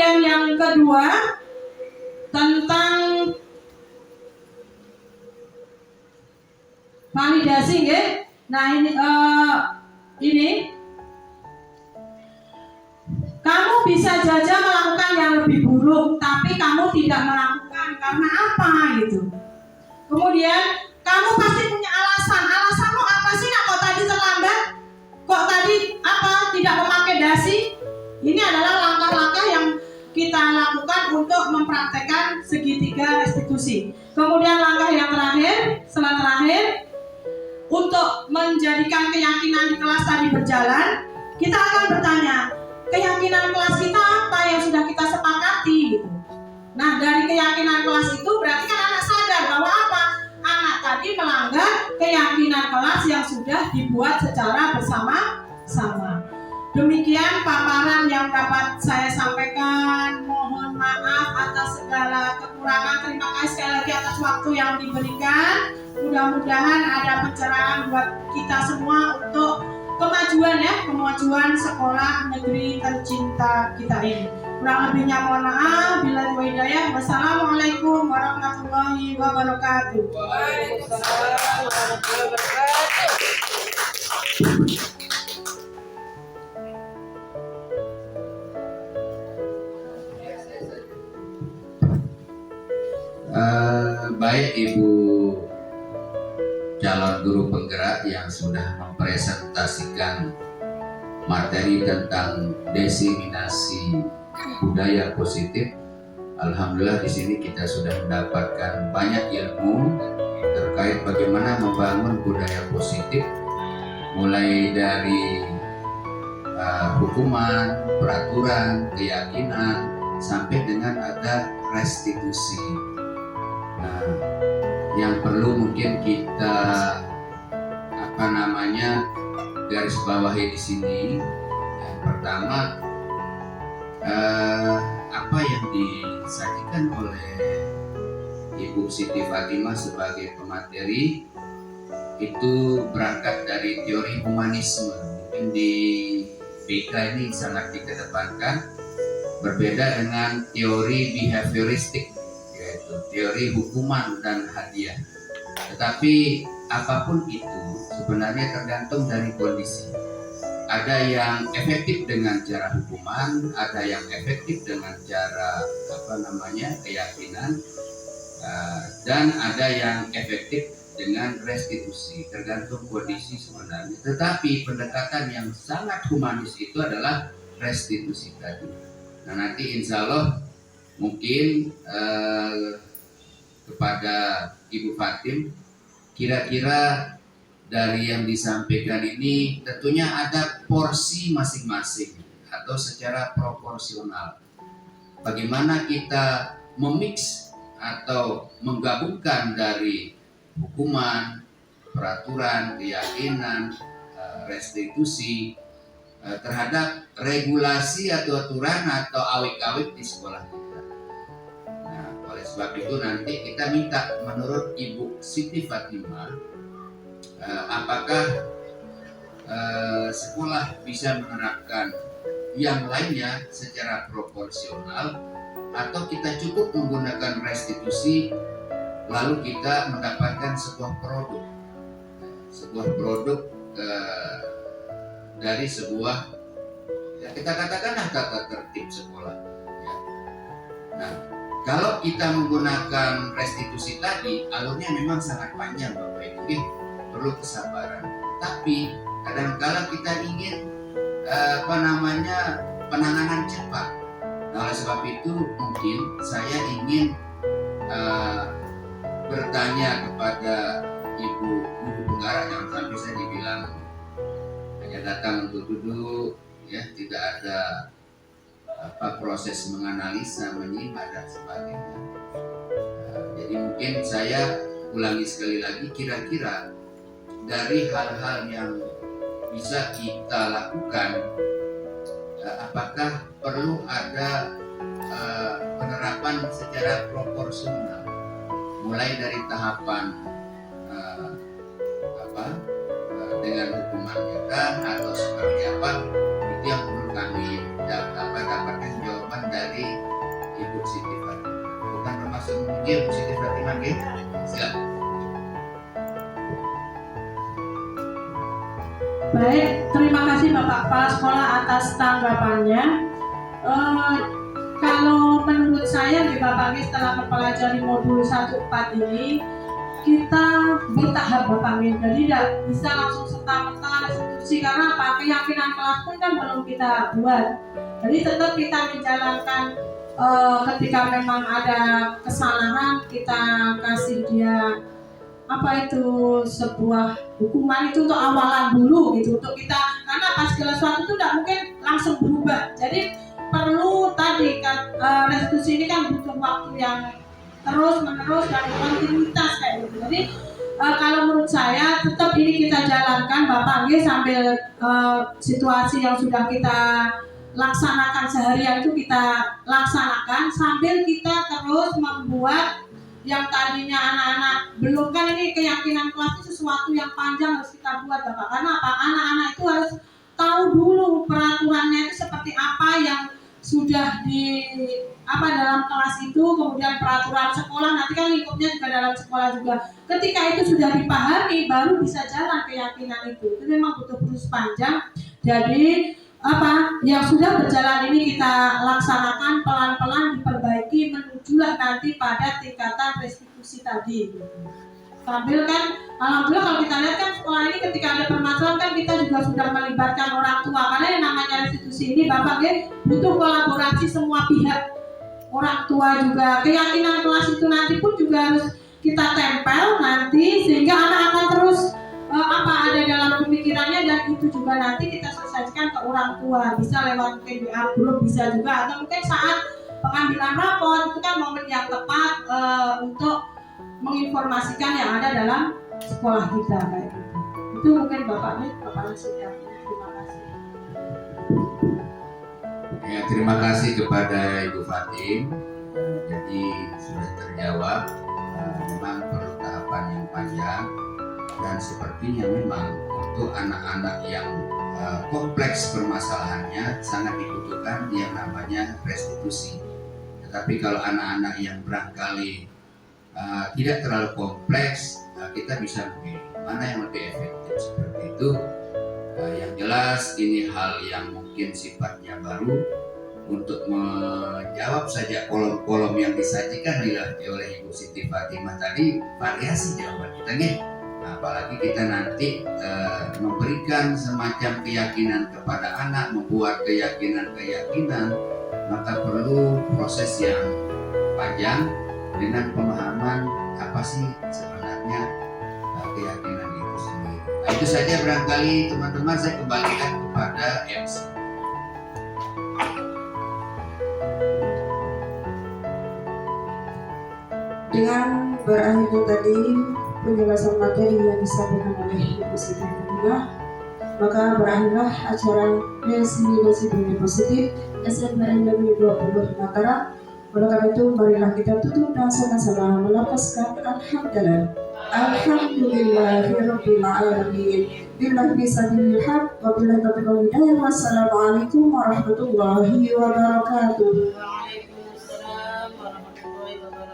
Kemudian yang kedua tentang validasi, nggih. Nah, ini kamu bisa saja melakukan yang lebih buruk, tapi kamu tidak melakukan karena apa gitu. Kemudian kamu pasti punya alasan. Alasanmu apa sih? Nah, kok tadi terlambat? Kok tadi tidak memakai dasi? Ini adalah langkah-langkah yang kita lakukan untuk mempraktekkan segitiga restitusi. Kemudian langkah yang terakhir, setelah terakhir, untuk menjadikan keyakinan di kelas tadi berjalan, kita akan bertanya, keyakinan kelas kita apa yang sudah kita sepakati gitu. Nah, dari keyakinan kelas itu berarti kan anak sadar bahwa apa? Anak tadi melanggar keyakinan kelas yang sudah dibuat secara bersama-sama. Demikian paparan yang dapat saya sampaikan. Mohon maaf atas segala kekurangan. Terima kasih sekali lagi atas waktu yang diberikan. Mudah-mudahan ada pencerahan buat kita semua untuk kemajuan sekolah negeri tercinta kita ini. Kurang lebihnya mohon maaf. Bila hidayah. Wassalamualaikum warahmatullahi wabarakatuh. Waalaikumsalam warahmatullahi wabarakatuh. Baik Ibu calon guru penggerak yang sudah mempresentasikan materi tentang diseminasi budaya positif. Alhamdulillah di sini kita sudah mendapatkan banyak ilmu terkait bagaimana membangun budaya positif, mulai dari hukuman, peraturan, keyakinan, sampai dengan ada restitusi. Nah, yang perlu mungkin kita garis bawahi di sini. Yang pertama, apa yang disajikan oleh Ibu Siti Fatimah sebagai pemateri itu berangkat dari teori humanisme. Mungkin di BK ini sangat dikedepankan, berbeda dengan teori behavioristik, yaitu teori hukuman dan hadiah. Tetapi apapun itu sebenarnya tergantung dari kondisi. Ada yang efektif dengan cara hukuman, ada yang efektif dengan cara keyakinan, dan ada yang efektif dengan restitusi, tergantung kondisi sebenarnya. Tetapi pendekatan yang sangat humanis itu adalah restitusi tadi. Nah, nanti insya Allah mungkin kepada Ibu Fatim, kira-kira dari yang disampaikan ini tentunya ada porsi masing-masing atau secara proporsional. Bagaimana kita memix atau menggabungkan dari hukuman, peraturan, keyakinan, restitusi terhadap regulasi atau aturan atau awik-awik di sekolah kita. Nah, oleh sebab itu nanti kita minta menurut Ibu Siti Fatimah, apakah sekolah bisa menerapkan yang lainnya secara proporsional, atau kita cukup menggunakan restitusi lalu kita mendapatkan sebuah produk dari sebuah, ya kita katakanlah tata tertib sekolah, ya. Nah, kalau kita menggunakan restitusi tadi, alurnya memang sangat panjang Bapak Ibu, perlu kesabaran. Tapi kadang-kala kita ingin penanganan cepat. Nah, oleh sebab itu mungkin saya ingin bertanya kepada Ibu Guru Penggarap, jangan sampai saya dibilang hanya datang untuk duduk, ya, tidak ada proses menganalisa, menyimak dan sebagainya. Jadi mungkin saya ulangi sekali lagi, kira-kira dari hal-hal yang bisa kita lakukan, apakah perlu ada penerapan secara proporsional, mulai dari tahapan dengan hukumannya atau seperti apa, itu yang perlu kami dapatkan jawaban dari Oke, Bu Siti Fatimah, oke. Silakan. Baik, terima kasih Bapak Kepala Sekolah atas tanggapannya. Kalau menurut saya di Bapak Min, setelah mempelajari modul 1-4 ini, kita bertahap Bapak Min, jadi tidak bisa langsung serta-merta restitusi, karena apa? Keyakinan kelas pun kan belum kita buat. Jadi tetap kita menjalankan, ketika memang ada kesalahan kita kasih dia sebuah hukuman itu untuk awalan dulu gitu, untuk kita, karena pas segala sesuatu itu tidak mungkin langsung berubah. Jadi perlu tadi kan, restitusi ini kan butuh waktu yang terus menerus dan kontinuitas kayak gitu. Jadi kalau menurut saya tetap ini kita jalankan Bapak Nggih, sambil situasi yang sudah kita laksanakan seharian itu kita laksanakan, sambil kita terus membuat yang tadinya anak-anak belum, kan ini keyakinan kelas itu sesuatu yang panjang harus kita buat Bapak. Karena apa? Anak-anak itu harus tahu dulu peraturannya itu seperti apa yang sudah dalam kelas itu, kemudian peraturan sekolah, nanti kan lingkupnya juga dalam sekolah juga. Ketika itu sudah dipahami, baru bisa jalan keyakinan itu. Itu memang butuh proses panjang. Jadi yang sudah berjalan ini kita laksanakan pelan-pelan, diperbaiki menujulah nanti pada tingkatan restitusi tadi. Sambil kan, alhamdulillah kalau kita lihat kan sekolah ini ketika ada permasalahan kan kita juga sudah melibatkan orang tua, karena yang namanya restitusi ini Bapak butuh kolaborasi semua pihak, orang tua juga. Keyakinan kelas itu nanti pun juga harus kita tempel nanti, sehingga anak akan terus ada dalam pemikirannya, dan itu juga nanti kita selesaikan ke orang tua, bisa lewat mungkin WA group, bisa juga, atau mungkin saat pengambilan rapor itu kan momen yang tepat untuk menginformasikan yang ada dalam sekolah kita kayak gitu. Itu mungkin Bapak Nasir. Terima kasih. Ya, terima kasih kepada Ibu Fatim. Jadi sudah terjawab. Memang perlu tahapan yang panjang, dan sepertinya memang untuk anak-anak yang kompleks permasalahannya sangat dibutuhkan yang namanya restitusi. Tetapi kalau anak-anak yang barangkali tidak terlalu kompleks, kita bisa memilih mana yang lebih efektif seperti itu. Yang jelas ini hal yang mungkin sifatnya baru, untuk menjawab saja kolom-kolom yang disajikan oleh Ibu Siti Fatimah tadi, variasi jawaban kita nih. Apalagi kita nanti memberikan semacam keyakinan kepada anak, membuat keyakinan-keyakinan, maka perlu proses yang panjang dengan pemahaman apa sih sebenarnya keyakinan itu sendiri. Nah, itu saja barangkali teman-teman, saya kembalikan kepada MC. Dengan berakhirnya tadi penjelasan materi yang disampaikan oleh Ibu Siti Fatimah, maka berakhirlah acara Resimilasi Bumi Positif SMPN Negeri 20 Mataram. Oleh karena itu, marilah kita tutup dan sama-sama melafazkan Alhamdulillah. Alhamdulillahirabbil alamin. Billahi bismillahil haq wa billahi taufiq wal hidayah. Wassalamualaikum warahmatullahi wabarakatuh. Waalaikumsalam warahmatullahi wabarakatuh.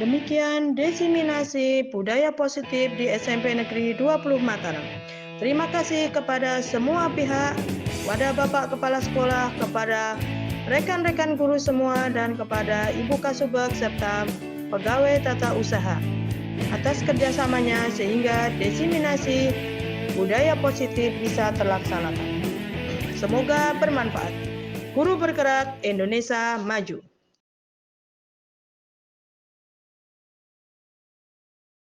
Demikian diseminasi budaya positif di SMP Negeri 20 Mataram. Terima kasih kepada semua pihak, kepada Bapak Kepala Sekolah, kepada rekan-rekan guru semua, dan kepada Ibu Kasubag serta pegawai tata usaha atas kerjasamanya sehingga diseminasi budaya positif bisa terlaksanakan. Semoga bermanfaat. Guru bergerak, Indonesia maju.